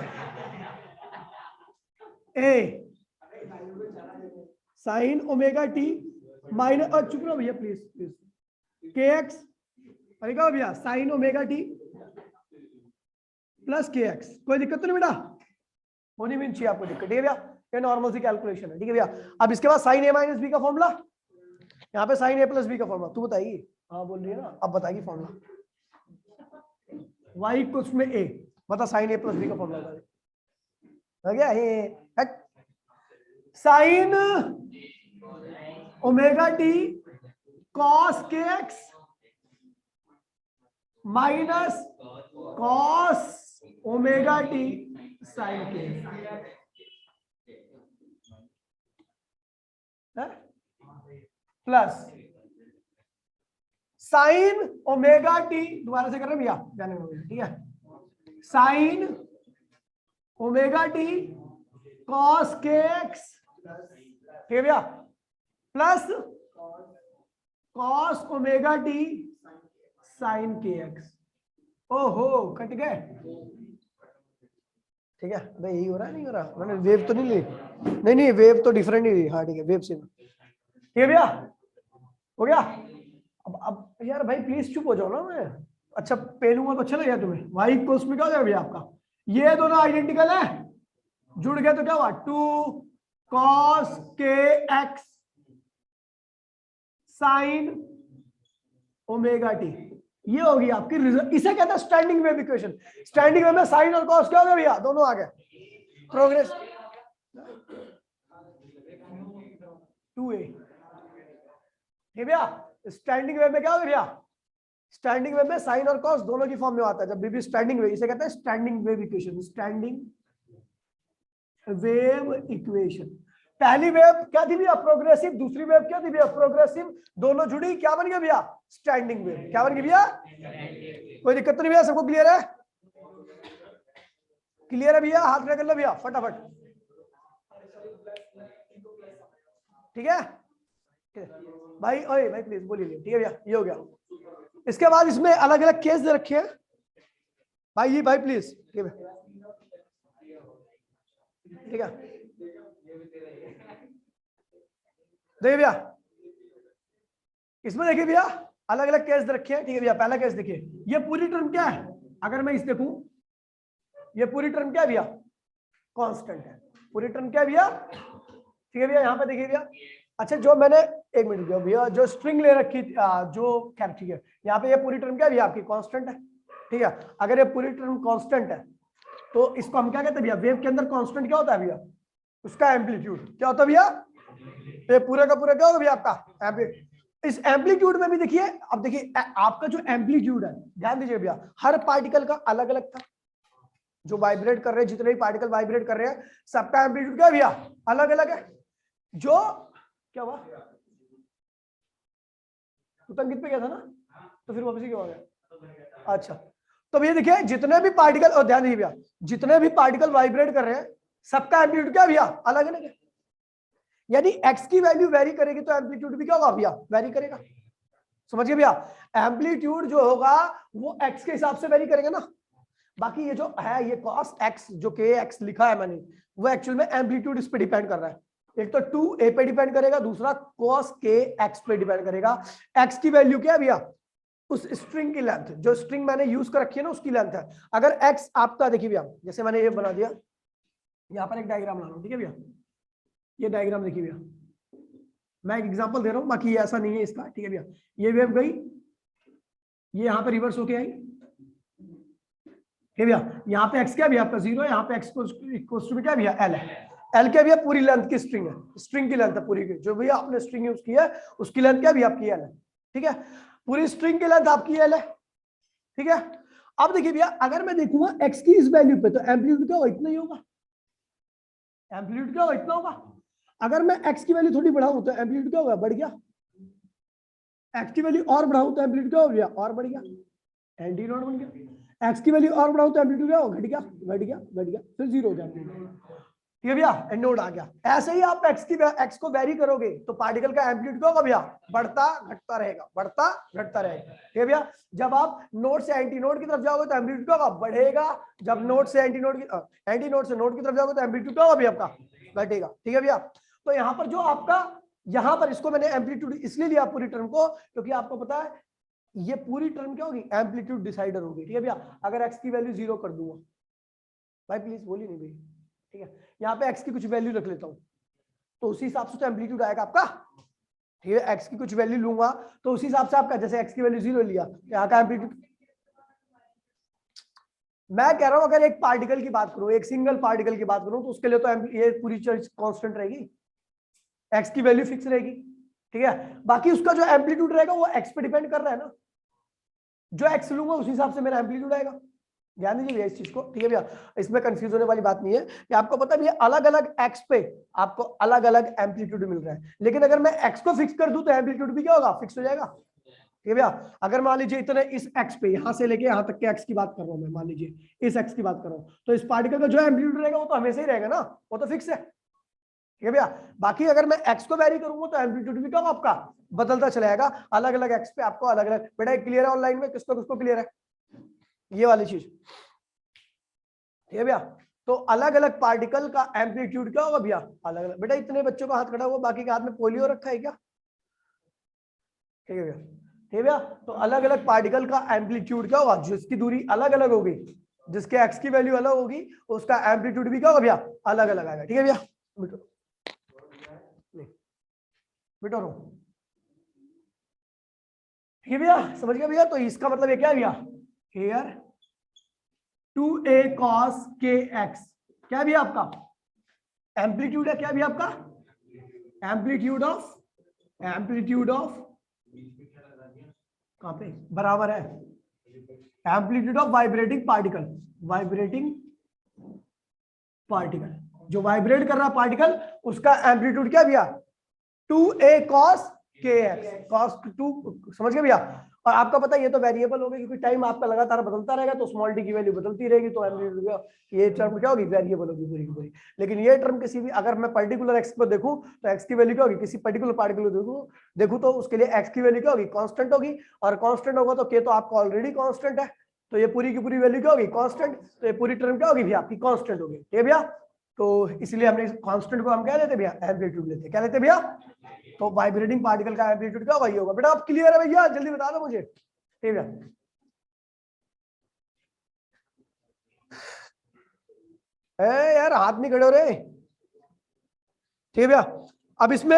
Speaker 1: a sine omega T minus, और चुप रहो भैया प्लीज प्लीज, के एक्स, अरे क्या भैया साइन ओमेगा टी प्लस के एक्स। कोई दिक्कत तो नहीं बेटा? होनी भी नहीं चाहिए आपको दिक्कत, ठीक है भैया? ये नॉर्मल सी कैलकुलेशन है, ठीक है भैया? अब इसके बाद साइन ए माइनस बी का फॉर्मूला, यहाँ पे साइन ए प्लस बी का फॉर्मूला तू बताइए। हाँ बोल रही है ना, अब बताइए फॉर्मूला। y कुछ में a, बता साइन ए प्लस बी का फॉर्मूला हो गया। ये sine omega T cos K X minus cos omega T sine K, plus sine omega T, दोबारा से कर रहे भैया जाने में, ठीक है? Sine omega T cos K X, ठीक है भैया, plus cos omega T sine K X. ओहो कट गए, ठीक है भाई? यही हो रहा है, नहीं हो रहा? मैंने वेव तो नहीं ली? नहीं वेव तो डिफरेंट ही ली। हाँ ठीक है, वेव से, ठीक है भैया? हो गया? अब यार भाई प्लीज चुप हो जाओ ना। मैं अच्छा पे लूंगा तो अच्छा लगेगा तुम्हें? वाई को उसमें क्या हो जाएगा भैया आपका? ये दोनों आइडेंटिकल है, जुड़ गए तो क्या हुआ? 2 cos के एक्स साइन ओमेगा टी, ये होगी आपकी रिजल्ट। इसे कहते हैं standing wave equation. Standing wave में साइन और कॉस क्या हो गया भैया? दोनों आ गए। प्रोग्रेस 2a, ठीक है भैया? स्टैंडिंग वेव में क्या हो गया भैया? स्टैंडिंग वेव में साइन और कॉस दोनों की फॉर्म में आता है जब भी स्टैंडिंग वेव, इसे कहते हैं standing wave equation. Standing wave equation. पहली वेव क्या थी भैया? प्रोग्रेसिव। दूसरी वेव क्या थी भैया? प्रोग्रेसिव। दोनों जुड़ी, क्या बन गया भैया? Standing wave. क्या बन गई भैया? कोई दिक्कत तो नहीं भैया? सबको क्लियर है? क्लियर है भैया? हाथ खड़ा कर लो भैया फटाफट, ठीक है भाई? ओए भाई प्लीज बोलिए, ठीक है भैया? ये हो गया। इसके बाद इसमें अलग अलग केस दे रखे हैं भाई, ये भाई प्लीज, ठीक है? ठीक है देखिए भैया, इसमें देखिए भैया अलग अलग केस रखे हैं, ठीक है भैया? पहला केस देखिए, ये पूरी टर्म क्या है? अगर मैं इस देखूं, ये पूरी टर्म क्या है भैया? कांस्टेंट है। पूरी टर्म क्या है भैया? ठीक है भैया? यहां पे देखिए भैया, अच्छा जो मैंने, एक मिनट भैया, जो स्ट्रिंग ले रखी जो क्या, ठीक है यहाँ पे ये पूरी टर्म क्या है भैया? आपकी कांस्टेंट है, ठीक है? अगर ये पूरी टर्म कांस्टेंट है तो इसको हम क्या कहते हैं भैया? वेव के अंदर कांस्टेंट क्या होता है भैया? उसका एम्पलीट्यूड क्या होता है भैया? ये पूरा का पूरा क्या होगा भैया आपका? एम्पलीट्यूड। इस एम्पलीट्यूड में भी देखिए, अब देखिए आपका जो एम्पलीट्यूड है, ध्यान दीजिए भैया, हर पार्टिकल का अलग अलग था। जो वाइब्रेट कर रहे हैं, जितने भी पार्टिकल वाइब्रेट कर रहे हैं, सबका एम्पलीट्यूड क्या भैया? अलग अलग है। जो क्या हुआ? तू अंकित पे गया था ना, तो फिर वापस क्यों आ गया? अच्छा तो भैया देखिए, जितने भी पार्टिकल, और ध्यान दीजिए भैया, जितने भी पार्टिकल वाइब्रेट कर रहे हैं, सबका एम्पलीट्यूड क्या भैया? अलग अलग है। यानी x की वैल्यू वेरी करेगी तो एम्पलीट्यूड भी क्या होगा भैया? वेरी करेगा। समझिए भैया? एम्पलीट्यूड जो होगा वो x के हिसाब से वेरी करेगा ना। बाकी ये जो है, ये cos x जो के x लिखा है मैंने, वो एक्चुअल में एम्पलीट्यूड इस पे डिपेंड कर रहा है। एक तो 2a पे डिपेंड करेगा, दूसरा cos के x पे डिपेंड करेगा। x की वैल्यू क्या है भैया? उस स्ट्रिंग की लेंथ, जो स्ट्रिंग मैंने यूज कर रखी है ना, उसकी लेंथ है। अगर x आपका, देखिए भैया, जैसे मैंने ये बना दिया, यहाँ पर एक डायग्राम बना रहा हूं, ठीक है भैया? ये डायग्राम देखिए भैया, मैं एक एग्जांपल दे रहा हूं, बाकी ये ऐसा नहीं है इसका, ठीक है भैया? ये वेव गई, ये यहाँ पे रिवर्स होके आई, ठीक है भैया? यहाँ पे x क्या भैया आपका 0 है, यहाँ पे x इक्वल्स टू क्या भैया? l है। l क्या भैया? पूरी लेंथ की स्ट्रिंग है, स्ट्रिंग की लेंथ है पूरी की, जो भैया आपने स्ट्रिंग यूज की है उसकी लेंथ क्या भैया? आपकी l है, ठीक है? पूरी स्ट्रिंग की लेंथ आपकी l है, ठीक है? अब देखिए भैया, अगर मैं देखूंगा x की इस वैल्यू पे, तो एम्पलीट्यूड क्या होगा, इतना ही होगा। एम्पलीट्यूड क्या होगा, इतना होगा। अगर मैं x की वैल्यू थोड़ी बढ़ाऊं तो एम्पलीट्यूड क्या होगा, बढ़ गया। x की वैल्यू और बढ़ाऊं तो एम्पलीट्यूड क्या हो गया, और बढ़ गया, एंटी नोड बन गया। x की वैल्यू और बढ़ाऊं तो एम्पलीट्यूड क्या होगा, घट गया, घट गया, घट गया, फिर जीरो हो जाएगा। ठीक है भैया, एंड नोड आ गया। ऐसे ही आप x को वेरी करोगे तो पार्टिकल का एम्पलीट्यूड क्या होगा भैया, बढ़ता घटता रहेगा, बढ़ता घटता रहेगा। ठीक है भैया, जब आप नोड से एंटी नोड की तरफ जाओगे तो एम्पलीट्यूड क्या होगा, बढ़ेगा। जब नोड से एंटी नोड से नोड की तरफ जाओगे तो एम्पलीट्यूड क्या होगा भैया, आपका घटेगा। ठीक है भैया, तो यहाँ पर जो आपका, यहाँ पर इसको मैंने एम्पलीट्यूड इसलिए लिया पूरी टर्म को, क्योंकि आपको पता है ये पूरी टर्म क्या होगी, एम्पलीट्यूड डिसाइडर होगी। ठीक है भैया, अगर x की वैल्यू 0 कर दूंगा, भाई प्लीज बोलिए नहीं भाई, ठीक है, यहाँ पे x की कुछ वैल्यू रख लेता हूं, तो उसी हिसाब से तो एम्पलीट्यूड आएगा आपका। ठीक है, x की कुछ वैल्यू लूंगा तो उसी हिसाब से आपका, जैसे x की वैल्यू 0 लिया, यहाँ का एम्पलीट्यूड। मैं कह रहा हूं अगर एक पार्टिकल की बात करूं, एक सिंगल पार्टिकल की बात करूं, तो उसके लिए तो ये पूरी चीज कांस्टेंट रहेगी, x की वैल्यू फिक्स रहेगी। ठीक है, बाकी उसका जो एम्पलीट्यूड रहेगा वो x पे डिपेंड कर रहा है ना, जो x लूंगा उस हिसाब से मेरा एम्पलीट्यूड आएगा। ध्यान दीजिए भैया इस चीज को। ठीक है भैया, इसमें कंफ्यूज होने वाली बात नहीं है, कि आपको पता है भैया अलग अलग x पे आपको अलग अलग एम्पलीट्यूड मिल रहा है, लेकिन अगर मैं x को फिक्स कर दूं तो एम्पलीट्यूड भी क्या होगा, फिक्स हो जाएगा। ठीक है भैया, अगर मान लीजिए इतने इस x पे, यहां से लेके यहां तक के x की बात कर रहा हूं मैं, मान लीजिए इस x की बात कर रहा हूं, तो इस पार्टिकल का जो एम्पलीट्यूड रहेगा वो तो हमेशा ही रहेगा ना, वो तो फिक्स है। ठीक है भैया, बाकी अगर मैं x को वेरी करूंगा तो एम्पलीट्यूड भी क्या होगा आपका, बदलता चलाएगा, अलग अलग x पे आपको अलग अलग। बेटा क्लियर है ऑनलाइन में, किसको किसको क्लियर है ये वाली चीज। ठीक है भैया, तो अलग अलग पार्टिकल का एम्पलीट्यूड क्या होगा भैया, अलग अलग। बेटा इतने बच्चों का हाथ खड़ा हुआ, बाकी के हाथ में पोलियो रखा है क्या? ठीक है भैया, ठीक है भैया, तो अलग अलग पार्टिकल का एम्पलीट्यूड क्या होगा, जिसकी दूरी अलग अलग होगी, जिसके एक्स की वैल्यू अलग होगी, उसका एम्पलीट्यूड भी क्या होगा भैया, अलग अलग आएगा। ठीक है भैया, बेटो रो। ठीक है भैया, समझ गया भैया, तो इसका मतलब ये क्या है भैया, हेयर 2a cos kx क्या भी आपका एम्पलीट्यूड है, क्या भी आपका एम्पलीट्यूड ऑफ कहां पे बराबर है, एम्पलीट्यूड ऑफ वाइब्रेटिंग पार्टिकल, जो वाइब्रेट कर रहा पार्टिकल उसका एम्पलीट्यूड क्या भैया 2a cos kx, cos 2, समझ गए भैया। और आपका पता है ये तो वेरिएबल हो गया, क्योंकि टाइम आपका लगातार बदलता रहेगा तो स्मॉल डी की वैल्यू बदलती रहेगी, तो एम्पलीट्यूड ये टर्म क्या होगी, वेरिएबल होगी पूरी की पूरी। लेकिन ये टर्म किसी भी, अगर मैं पर्टिकुलर एक्स को देखूं तो एक्स की वैल्यू क्या होगी, किसी पर्टिकुलर पार्टिकल को देखूं तो उसके लिए एक्स की वैल्यू क्या होगी, कांस्टेंट होगी, और कांस्टेंट होगा तो के तो आपका ऑलरेडी कांस्टेंट है, तो ये पूरी की पूरी वैल्यू क्या होगी, कांस्टेंट, तो ये पूरी टर्म क्या होगी भैया आपकी कांस्टेंट होगी। ठीक है भैया, तो इसलिए हमने कांस्टेंट को हम क्या लेते भैया, एम्पलीट्यूड लेते, क्या लेते भैया, तो वाइब्रेटिंग पार्टिकल का एम्पलीट्यूड क्या होगा, ये होगा। बेटा आप क्लियर है भैया, जल्दी बता दो मुझे। ठीक है, यार हाथ नहीं खड़े हो रहे। ठीक है भैया, अब इसमें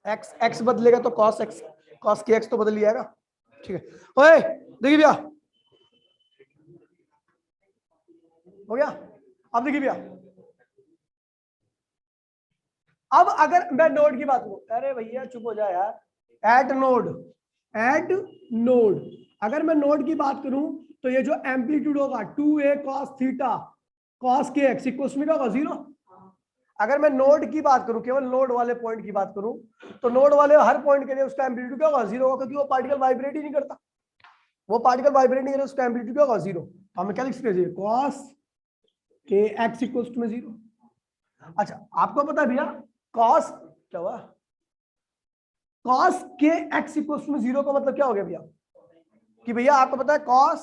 Speaker 1: एक्स एक्स बदलेगा तो cos x, cos K x तो बदल जाएगा। ठीक है, ओए देखिए भैया हो गया। अब देखिए भैया, अब अगर मैं नोड की बात करूं, अरे भैया चुप हो जाए यार, एट नोड अगर मैं नोड की बात करूं तो ये जो एम्पलीट्यूड होगा 2a cos थीटा cos के एक्स इक्वल्स में क्या होगा 0। अगर मैं नोड की बात करूं, केवल नोड वाले पॉइंट की बात करूं, तो नोड वाले हर पॉइंट के लिए उसका एम्पलीट्यूड क्या होगा 0 होगा, क्योंकि वो पार्टिकल वाइब्रेट ही नहीं करता, वो पार्टिकल वाइब्रेट नहीं करे, उसका एम्पलीट्यूड क्या होगा 0। हमें क्या लिख सकते हैं, cos के एक्स इक्वल्स में 0। अच्छा आपको पता है भैया cos क्या हुआ, cos के एक्स इक्वल्स में 0 का मतलब क्या हो गया भैया, कि भैया आपको पता है cos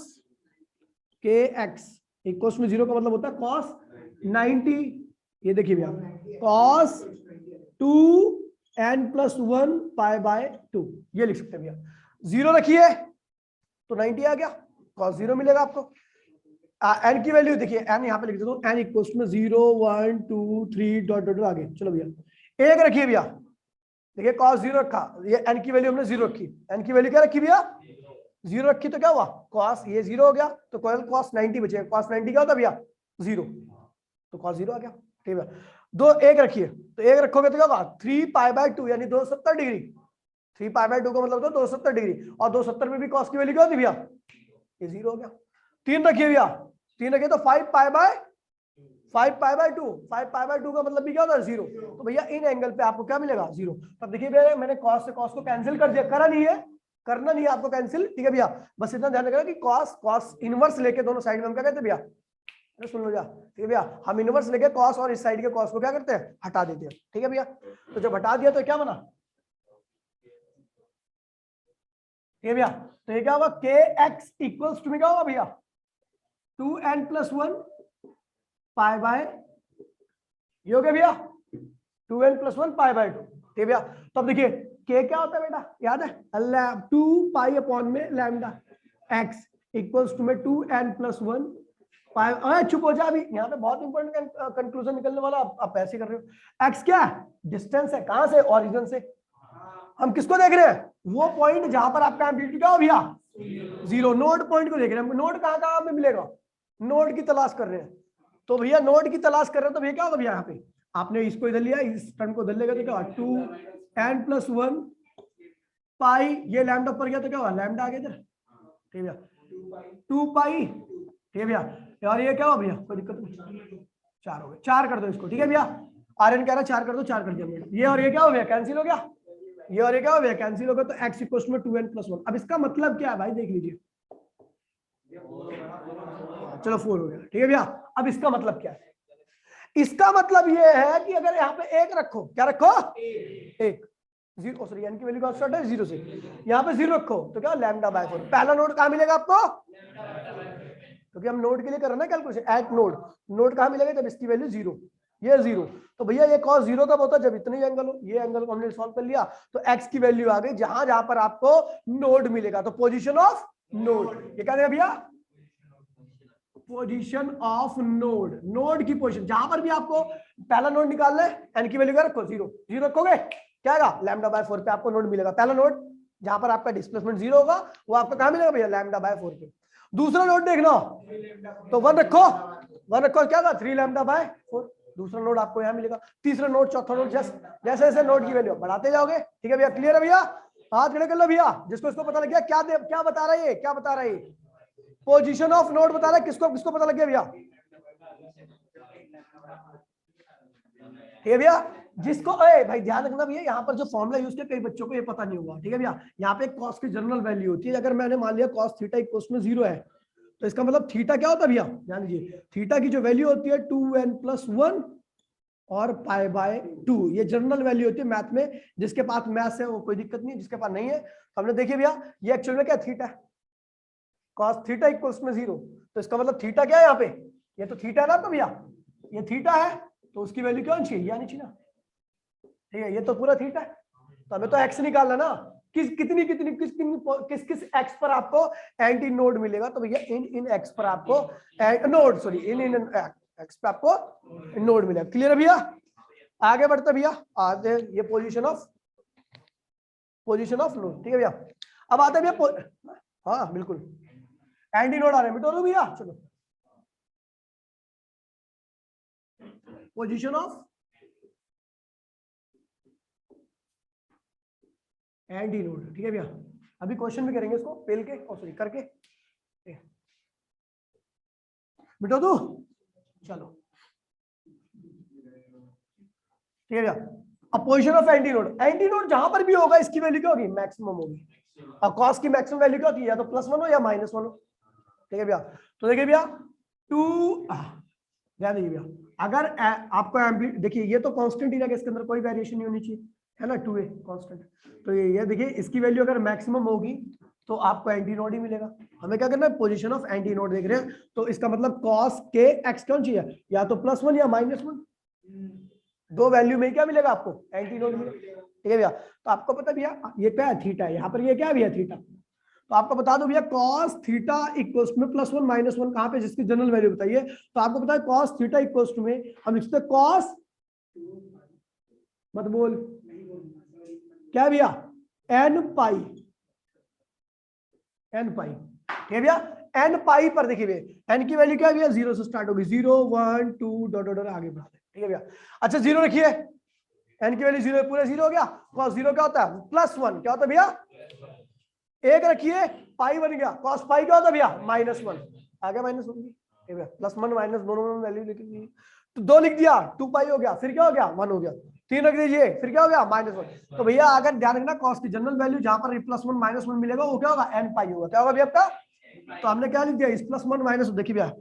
Speaker 1: के एक्स इक्वल्स में 0 का मतलब होता है cos 90, ये देखिए भैया cos 2n+1 π/2, ये लिख सकते हैं भैया, 0 रखिए तो 90 आ गया, cos 0 मिलेगा आपको। n की वैल्यू देखिए, n यहाँ पे लिख देता हूँ, n इक्वल्स में 0 1 2 3 डॉट डॉट आगे। चलो भैया एक रखिए भैया, देखिए cos 0 रखा, ये n की वैल्यू हमने 0 रखी, n की वैल्यू क्या रखी भैया 0 रखी, तो क्या हुआ cos ये 0 हो गया, तो cos 90 बचेगा, cos 90 क्या होता भैया 0, तो cos 0 आ गया। ठीक है, दो एक रखिए, तो एक रखोगे तो क्या होगा 3 π/2 यानी 270 डिग्री, 3π/2 का मतलब होता है 270 डिग्री, और 270 में भी कॉस की वैल्यू क्या होती है भैया, ये 0 हो गया। 3 रखिए भैया, 3 रखिए तो 5π/2, 5π/2 का मतलब भी क्या होता है 0। तो भैया इन एंगल पे आपको क्या मिलेगा 0। तब देखिए भैया मैंने कॉस से कॉस को कैंसिल कर दिया, करा नहीं है, करना नहीं है आपको कैंसिल, ठीक है भैया। बस इतना ध्यान रखना कि कॉस इनवर्स लेके दोनों साइड में हम क्या कहते हैं भैया, अरे सुन लो जा, ठीक है भैया, हम इनवर्स लेके कॉस और इस साइड के कॉस को क्या करते हैं, हटा देते हैं, ठीक है भैया। तो जब हटा दिया तो क्या बना, ठीक है भैया, तो ये क्या होगा, kx इक्वल्स टू में क्या होगा भैया 2n+1 π/, ये हो गया भैया 2n+1 π/2, ठीक है भैया। तो अब देखिए k क्या होता है बेटा, याद है 2π में लैम्डा, x इक्वल्स टू में 2n+1 पाई। चुप हो जा, अभी यहाँ पे बहुत इंपॉर्टेंट कंक्लूजन निकलने वाला, आप ऐसे कर रहे हो। x क्या है, डिस्टेंस है, कहां से, ओरिजिन से। हम किसको देख रहे हैं, वो पॉइंट जहां पर आपका एम्पलीट्यूड क्या हो भैया 0, नोड पॉइंट को देख रहे हैं। नोड कहां कहां पे मिलेगा, नोड की तलाश कर रहे हैं। तो भैया नोड की तलाश कर रहे हैं, तो भैया क्या होगा भैया, यहाँ पे आपने इसको इधर लिया, इस टर्म को इधर लेगा तो क्या 2n+1 पाई, ये लैम्डा पर गया तो क्या हुआ, लैम्डा आ गया इधर, ठीक है भैया 2π, ठीक है भैया। और ये क्या हुआ भैया, कोई दिक्कत नहीं, 4 हो गए, 4 कर दो इसको, ठीक है भैया। आर्यन कह रहा है 4 कर दो, 4 कर दिया। ये और ये क्या हो गया, कैंसिल हो गया, ये और ये क्या हो गया, कैंसिल हो गया। तो x इक्वल्स में 2n+1। अब इसका मतलब क्या है भाई, देख लीजिए, चलो 4 हो गया, ठीक है भैया। अब इसका मतलब क्या है, इसका मतलब ये है कि अगर यहाँ पे 1 रखो, क्या रखो 1, 0 सॉरी n की वैल्यू का स्टार्ट है 0 से, यहाँ पे 0 रखो तो क्या λ/4। पहला नोड कहाँ मिलेगा आपको, क्योंकि हम नोड के लिए कर रहे हैं ना कैलकुलेशन, एट नोड, नोड कहाँ मिलेगा जब इसकी वैल्यू 0, ये 0। तो भैया ये cos 0 कब होता है, जब इतने ही एंगल हो। ये एंगल को हमने सॉल्व कर लिया, तो x की वैल्यू आ गई जहां जहां पर आपको नोड मिलेगा। तो पोजीशन ऑफ नोड, ये क्या देगा भैया, पोजीशन ऑफ नोड, नोड की पोजीशन जहां पर भी आपको पहला नोड निकालना है, n की वैल्यू क्या रखो 0, 0 रखोगे क्या आएगा λ/4 पे आपको नोड मिलेगा। पहला नोड जहां पर आपका डिस्प्लेसमेंट 0 होगा वो आपको कहां मिलेगा भैया, λ/4 पे। दूसरा नोड देखना तो 1 रखो, 1 रखो क्या था 3λ/4, दूसरा नोड आपको यहाँ मिलेगा। तीसरा नोड, चौथा नोड, जैसे जैसे नोड की वैल्यू बढ़ाते जाओगे, ठीक है भैया। क्लियर है भैया, हाथ खड़े कर लो भैया, जिसको इसको पता लग गया। क्या बता रहा है ये, क्या बता रहा है, पोजीशन ऑफ नोड बता रहा है। किसको किसको पता लग गया भैया, ठीक है भैया। जिसको भाई ध्यान रखना भैया, यहाँ पर जो फॉर्मूला यूज किया कई बच्चों को ये पता नहीं हुआ, ठीक है भैया। यहाँ पे कॉस की जनरल वैल्यू होती है। अगर मैंने मान लिया cos थीटा इक्वल्स में 0 है, तो इसका मतलब थीटा क्या होता है भैया, ध्यान दीजिए, थीटा की जो वैल्यू होती है 2n+1 और π/2, ये जनरल वैल्यू होती है मैथ में। जिसके पास मैथ है वो कोई दिक्कत नहीं, जिसके पास नहीं है तो हमने देखिए भैया, ये एक्चुअल में क्या थीटा है, cos थीटा इक्वल्स में 0, तो इसका मतलब थीटा क्या है यहाँ पे, ये तो थीटा है ना, तो भैया ये थीटा है, तो उसकी वैल्यू क्या होनी चाहिए, यानी चाहिए ना, ठीक है। ये तो पूरा थीटा है, तो हमें तो x निकालना ना, किस x पर आपको एंटी नोड मिलेगा। तो भैया इन x पर आपको नोड, सॉरी इन x पर आपको नोड मिलेगा। क्लियर है भैया, आगे बढ़ते भैया, आगे ये पोजीशन ऑफ नोड, ठीक है भैया। अब आते हैं भैया, हाँ बिल्कुल एंटी नोड आ रहे हैं, मिटो दो भैया, चलो पोजीशन ऑफ एंटी नोड, ठीक है भैया। अभी क्वेश्चन भी करेंगे इसको पेल के, और सॉरी करके, मिटो दो, चलो ठीक है भैया। अब पोजीशन ऑफ एंटी नोड जहां पर भी होगा इसकी वैल्यू क्या होगी, मैक्सिमम होगी। और कॉस की मैक्सिमम वैल्यू क्या होती है, या तो +1 हो या -1 हो, ठीक है भैया। तो देखिए भैया 2, ध्यान दीजिए भैया, अगर आपको देखिए ये तो कांस्टेंट ही रहेगा, इसके अंदर कोई वेरिएशन नहीं होनी चाहिए, है ना, 2a कांस्टेंट। तो ये देखिए इसकी वैल्यू अगर मैक्सिमम होगी तो आपको एंटी नोड ही मिलेगा। हमें क्या करना है, पोजीशन ऑफ एंटी नोड देख रहे हैं, तो इसका मतलब cos के x कौन चाहिए, या तो +1 या -1, दो वैल्यू में क्या मिलेगा आपको, एंटी नोड मिलेगा, ठीक है भैया। तो आपको पता भैया ये क्या है, थीटा है, यहाँ पर ये क्या है भैया, थीटा। तो आपको बता दो भैया cos थीटा इक्वल्स में +1 -1 कहाँ पे, जिसकी जनरल वैल्यू बताइए। तो आपको पता है cos थीटा इक्वल्स में हम लिखते हैं cos, मत बोल क्या भैया, n पाई, ठीक है भैया। n पाई पर देखिए भैया n की वैल्यू क्या है भैया, 0 से स्टार्ट होगी, 0 1 2 डॉट आगे बढ़ा दे, ठीक है भैया। अच्छा 0 रखिए, एन की वैल्यू 0 पूरे 0 हो गया। कॉस 0 क्या होता है? +1। क्या होता है भैया? एक रखिए, पाई बन गया। कॉस पाई क्या होता है भैया? -1 आ गया। -1 +1 माइनस दोनों में वैल्यू लिख दी, तो 2 लिख दिया, 2 पाई हो गया। फिर क्या हो गया? 1 हो गया। 3 रख दीजिए, फिर क्या हो गया? -1। तो भैया अगर ध्यान रखना, कॉस की जनरल वैल्यू जहां पर +1 -1 मिलेगा वो क्या होगा? n पाई होगा। क्या होगा भैया आपका? तो हमने क्या लिख दिया? इस +1 -1, देखिए भैया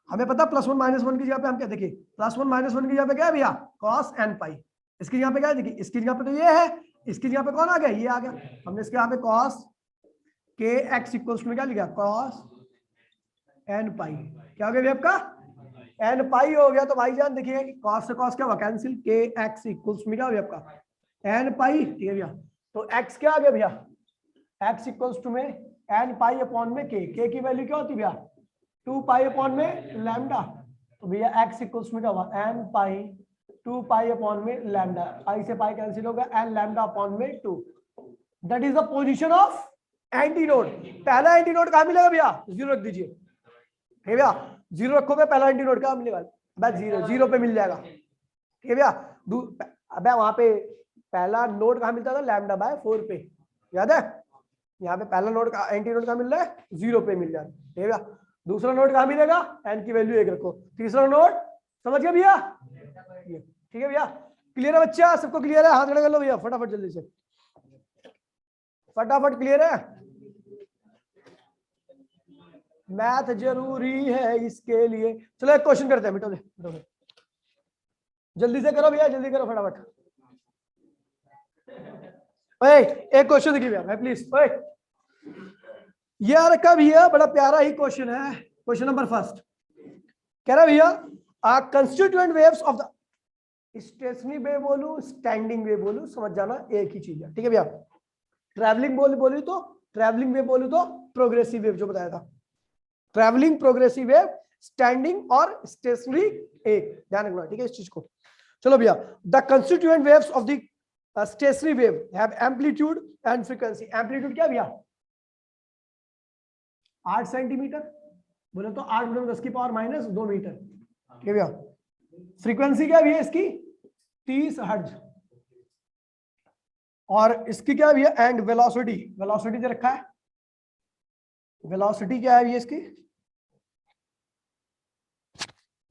Speaker 1: हमें पता +1 -1 की जगह पे हम क्या, देखिए +1 -1 की जगह पे क्या है भैया? cos n पाई। इसकी जगह पे क्या है? देखिए इसकी जगह पे तो ये है, इसकी जगह पे कौन आ गया? ये आ गया। हमने इसके यहाँ पे cos के x इक्वल्स में क्या लिखा? cos n पाई। क्या हो गया भैया आपका? n पाई हो गया। तो भाईजान देखिए cos से cos क्या हुआ? कैंसिल। के x इक्वल्स में क्या हो गया आपका? n पाई। ठीक है भैया, तो x क्या आ गया भैया? x इक्वल्स टू में n पाई अपॉन में k की वैल्यू क्या होती है भैया? 2 पाई अपॉन में लैम्डा। तो भैया x इक्वल्स में क्या हुआ? n पाई 2 पाई अपॉन में लैम्डा। पाई से पाई कैंसिल होगा, n लैम्डा अपॉन में 2। That is the position of antinode. पहला एंटीनोड कहां मिलेगा भैया? 0 रख दीजिए। ठीक है भैया, 0 रखोगे, पहला एंटीनोड कहां मिलेगा? बस 0 पे मिल जाएगा। ठीक है भैया। अबे वहां पे पहला नोड कहां मिलता था? λ/4 पे, याद है? यहाँ पे पहला नोड का एंटीनोड कहां मिल रहा है? 0 पे मिल जाएगा। ठीक है भैया। दूसरा नोड कहां मिलेगा? n की वैल्यू 1 रखो। तीसरा नोड समझ गया भैया? ठीक है भैया, क्लियर है बच्चा? सबको क्लियर है? हाथ खड़ा कर लो भैया फटाफट, जल्दी से फटाफट। क्लियर है? मैथ जरूरी है इसके लिए। चलो एक क्वेश्चन करते हैं, मिटो दे जल्दी से करो भैया, जल्दी करो फटाफट। ओए एक क्वेश्चन देखिए भैया प्लीज। ओए ये आ रखा भैया, बड़ा प्यारा ही क्वेश्चन है। क्वेश्चन नंबर 1 कह रहा भैया constituent waves of the, stationary wave बोलू स्टैंडिंग वेव बोलू, समझ जाना एक ही चीज है। ठीक है भैया। ट्रैवलिंग बोली तो ट्रैवलिंग वेव बोलू तो प्रोग्रेसिव वेव जो बताया था, ट्रैवलिंग प्रोग्रेसिव वेव, स्टैंडिंग और स्टेशनरी एक, ध्यान रखना ठीक है इस चीज को। चलो भैया, the constituent waves of the stationary wave have amplitude and frequency. Amplitude क्या भैया? 8 सेंटीमीटर, बोले तो 8 × 10⁻² मीटर। ठीक है भैया। फ्रीक्वेंसी क्या है इसकी? 30 हर्ट्ज। और इसकी क्या है? एंड वेलोसिटी, वेलोसिटी दे रखा है। वेलोसिटी क्या है इसकी?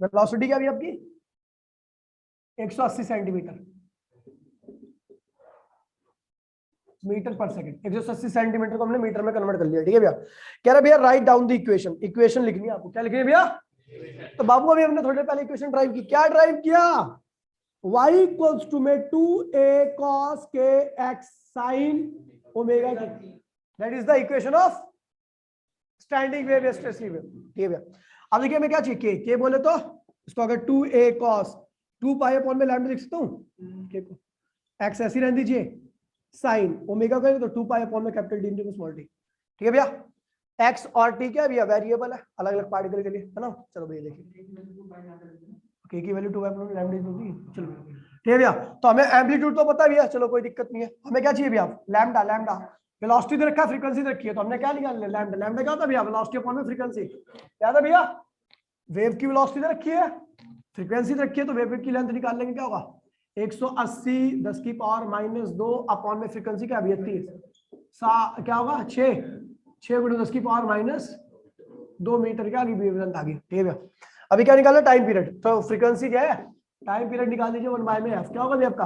Speaker 1: वेलोसिटी क्या है आपकी? 180 सेंटीमीटर मीटर पर सेकंड। 180 सेंटीमीटर को हमने मीटर में कन्वर्ट कर लिया। ठीक है भैया। कह रहा भैया write down the equation. Equation लिखनी है आपको। क्या लिखनी है भैया? तो बाबू अभी हमने थोड़ी देर पहले इक्वेशन ड्राइव की। क्या ड्राइव किया? y इक्वल्स टू में 2a cos k x sin omega t। That is the equation of standing wave या स्टेशनरी वेव। ठीक है भैया। अब देखिए हमें क्या चाहिए? k बोले तो इसको अगर 2a cos 2 पाई अपॉन में लैम्डा लिख सकता हूँ k को, x ऐसी रहने दीजिए, साइन ओमेगा करेंगे तो 2 पाई अपॉन में capital D into small T. ठीक है भैया। x और t क्या है भैया? वेरिएबल है, अलग अलग पार्टिकल के लिए, है ना? चलो भैया देखिए, k की वैल्यू 2 पाई अपॉन में लैम्डा होगी। चलो ठीक है भैया। तो हमें एम्पलीट्यूड तो पता है भैया, चलो कोई दिक्कत नहीं है। हमें क्या चाहिए भैया? लैम्डा। लैम्डा वेलोसिटी दे रखा है, फ्रीक्वेंसी दे रखी है, तो हमने क्या निकालना है? लैम्डा। लैम्डा क्या होता है भैया? वेलोसिटी अपॉन में फ्रीक्वेंसी। याद है भैया? वेव की वेलोसिटी दे रखी है, फ्रीक्वेंसी दे रखी है, तो वेव की लेंथ निकाल लेंगे। क्या होगा? 180 10⁻² अपॉन में फ्रीक्वेंसी क्या है? 30 क्या होगा? 6 × 10⁻² मीटर क्या आ गई? वेवलेंथ आ गई। ठीक है भैया। अभी क्या निकालना? Time period. तो फ्रीक्वेंसी क्या है? टाइम पीरियड निकाल दीजिए 1/f। क्या होगा भैया आपका?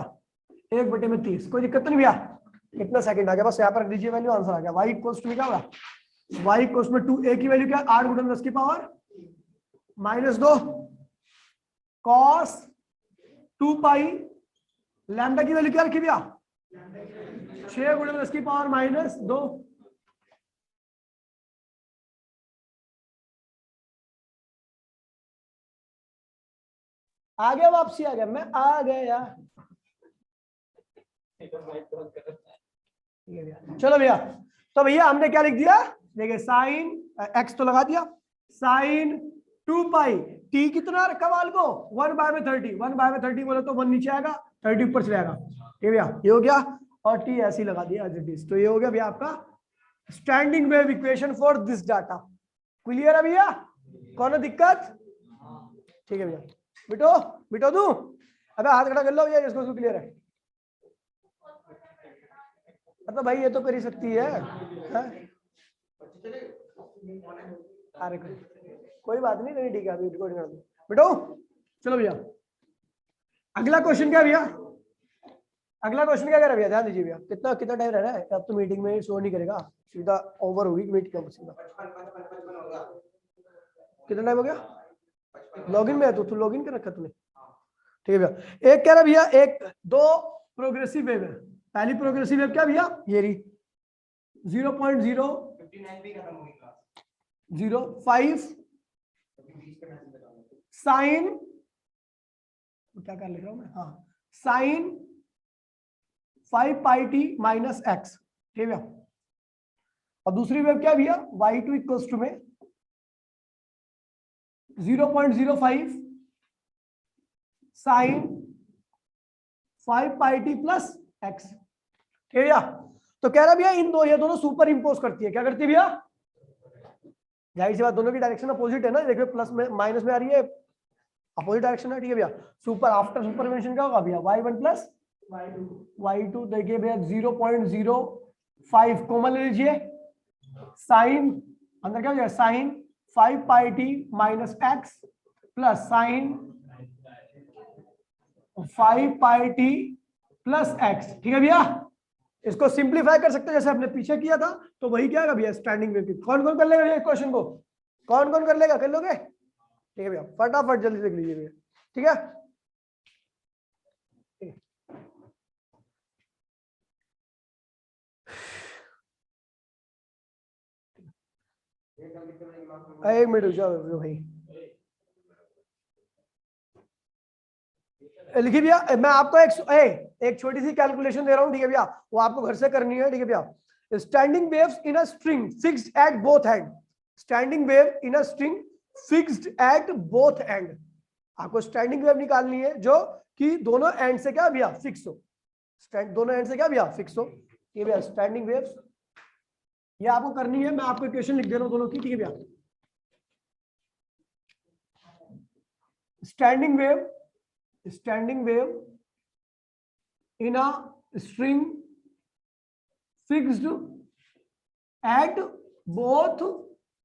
Speaker 1: 1/30। कोई दिक्कत नहीं भैया, कितना सेकंड आ गया? बस यहाँ पर रख दीजिए वैल्यू, आंसर आ गया। y इक्वल्स टू क्या होगा? y इक्वल्स में 2a की वैल्यू क्या? 8 × 10⁻² cos 2 पाई। लैम्डा की वैल्यू क्या रखी भैया? 6 × 10⁻²। आ गया? वापसी आ गया? मैं आ गया। चलो भैया, तो भैया हमने क्या लिख दिया? देखिए साइन x तो लगा दिया, साइन 2 पाई t कितना रखा वाल को? 1/30। 1/30 बोले तो 1 नीचे आएगा, 30 ऊपर चले आएगा। ठीक है भैया, ये हो गया। और t ऐसे ही लगा दिया एज इट इज। तो ये हो गया भैया आपका standing wave equation for this data. Clear है भैया? कौन दिक्कत? ठीक है भैया। बिटो बिटो दूं? अबे हाथ खड़ा कर लो भैया जिसको क्लियर है। मतलब भाई ये तो कर ही सकती है, अरे कोई बात नहीं, नहीं ठीक है, अभी रिकॉर्डिंग कर दो बेटो। चलो भैया अगला क्वेश्चन क्या भैया, अगला क्वेश्चन क्या कर रहा है भैया, ध्यान दीजिए भैया, कितना कितना टाइम रह रहा है, अब तो मीटिंग में शो नहीं करेगा, सीधा ओवर होगी मीटिंग, सीधा कितना टाइम हो गया, लॉगिन में है तो तू लॉगिन कर रखा तूने, ठीक है भैया। एक कह रहा भैया एक दो प्रोग्रेसिव वेव है, पहली प्रोग्रेसिव वेव क्या भैया, ये रही 0.005 साइन, क्या कर लिख रहा हूं मैं, हाँ sign 5 pi T minus x, ठीक है। और दूसरी वेव क्या भैया y2 इक्वल्स टू में 0.05 sign 5 pi T plus X, ठीक है भैया। तो कह रहा भैया इन दो, ये दोनों सुपर इंपोज करती है, क्या करती है भैया, जाहिर सी बात दोनों की डायरेक्शन अपोजिट है ना, देखिए प्लस में माइनस में आ रही है, अपोजिट डायरेक्शन है, ठीक है भैया। सुपर आफ्टर सुपरपोजिशन क्या होगा भैया, y1 प्लस y2, देखिए भैया 0.05 कॉमन ले लीजिए, साइन अंदर क्या हो जाएगा, sine 5 pi T minus X plus sine 5 pi T plus X, ठीक है भैया। इसको सिंप्लीफाई कर सकते हैं जैसे हमने पीछे किया था, तो वही क्या है भैया स्टैंडिंग वेव की। कौन कौन कर लेगा भैया क्वेश्चन को, कौन कौन कर लेगा, कर लोगे, ठीक है भैया, फटाफट जल्दी लिख लीजिए भैया, ठीक है। एक मिनट रुक जाओ भाई, लिखिए भैया, मैं आपको एक छोटी सी कैलकुलेशन दे रहा हूं, ठीक है भैया, वो आपको घर से करनी है, ठीक है भैया। Standing waves in a string fixed at both and, standing wave in a string fixed at both and, आपको स्टैंडिंग वेव निकालनी है जो कि दोनों एंड से क्या भैया फिक्स हो, दोनों एंड से क्या भैया फिक्स हो, ये भैया स्टैंडिंग वेव्स, ये आपको करनी है, मैं आपको इक्वेशन लिख दे रहा हूं दोनों की, ठीक है भैया। Standing wave in a string fixed at both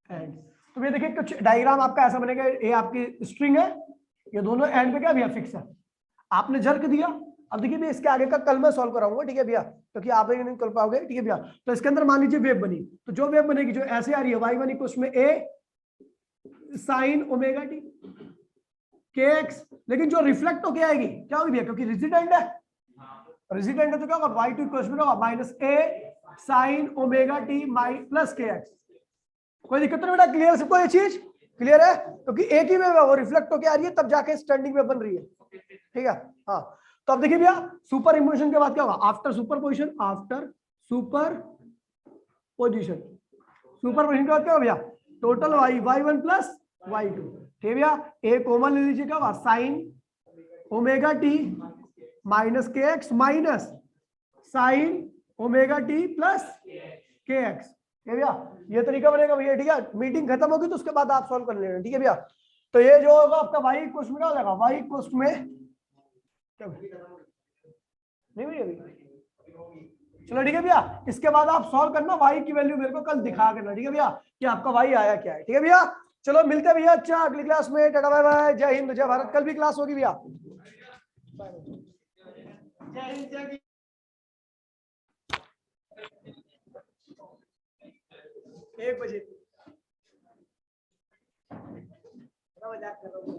Speaker 1: ends, तो ये देखिए कुछ डायग्राम आपका ऐसा बनेगा, ये आपकी स्ट्रिंग है, ये दोनों एंड पे क्या भैया फिक्स है, आपने झरक दिया। अब देखिए भैया इसके आगे का कल मैं सॉल्व कराऊंगा, ठीक है भैया, क्योंकि आप नहीं कर पाओगे, ठीक है भैया। तो इसके अंदर मान लीजिए वेव बनी, तो जो वेव बनेगी जो ऐसे आ रही है y1 इक्वल्स में a साइन ओमेगा टी के एक्स, लेकिन जो रिफ्लेक्ट होके आएगी क्या होगी भैया, क्योंकि रेजिडेंट है, रेजिडेंट है तो क्या होगा y2 इक्वल्स में होगा minus a sine omega T plus के एक्स। कोई दिक्कत नहीं बेटा, क्लियर सबको ये चीज क्लियर है, क्योंकि एक ही वेव है वो रिफ्लेक्ट होके आ रही है तब जाके स्टैंडिंग वेव बन रही है, ठीक है। हाँ तो अब देखिए भैया सुपर इम्पोजिशन के बाद क्या होगा, after super position, after super position, super position के बाद क्या होगा भैया, टोटल y1 प्लस y2, ठीक है भैया। ए कॉमन ले लीजिए, क्या होगा साइन ओमेगा टी माइनस के X minus sign omega T plus के एक्स, ठीक है भैया। ये तरीका बनेगा भैया, ठीक है। मीटिंग खत्म होगी तो उसके बाद आप सॉल्व कर लेना, ठीक है भैया। तो ये जो होगा आपका y इक्वल्स में क्या हो जाएगा, y इक्वल्स में नहीं भैया, चलो ठीक है भैया, इसके बाद आप सॉल्व करना, y की वैल्यू मेरे को कल दिखा करना, ठीक है भैया, कि आपका y आया क्या है, ठीक है भैया। चलो मिलते हैं भैया, अच्छा अगली क्लास में, टाटा बाय बाय, जय हिंद जय भारत। कल भी क्लास होगी भैया, जय हिंद जय 1 बजे मजाक कर रहा हूँ।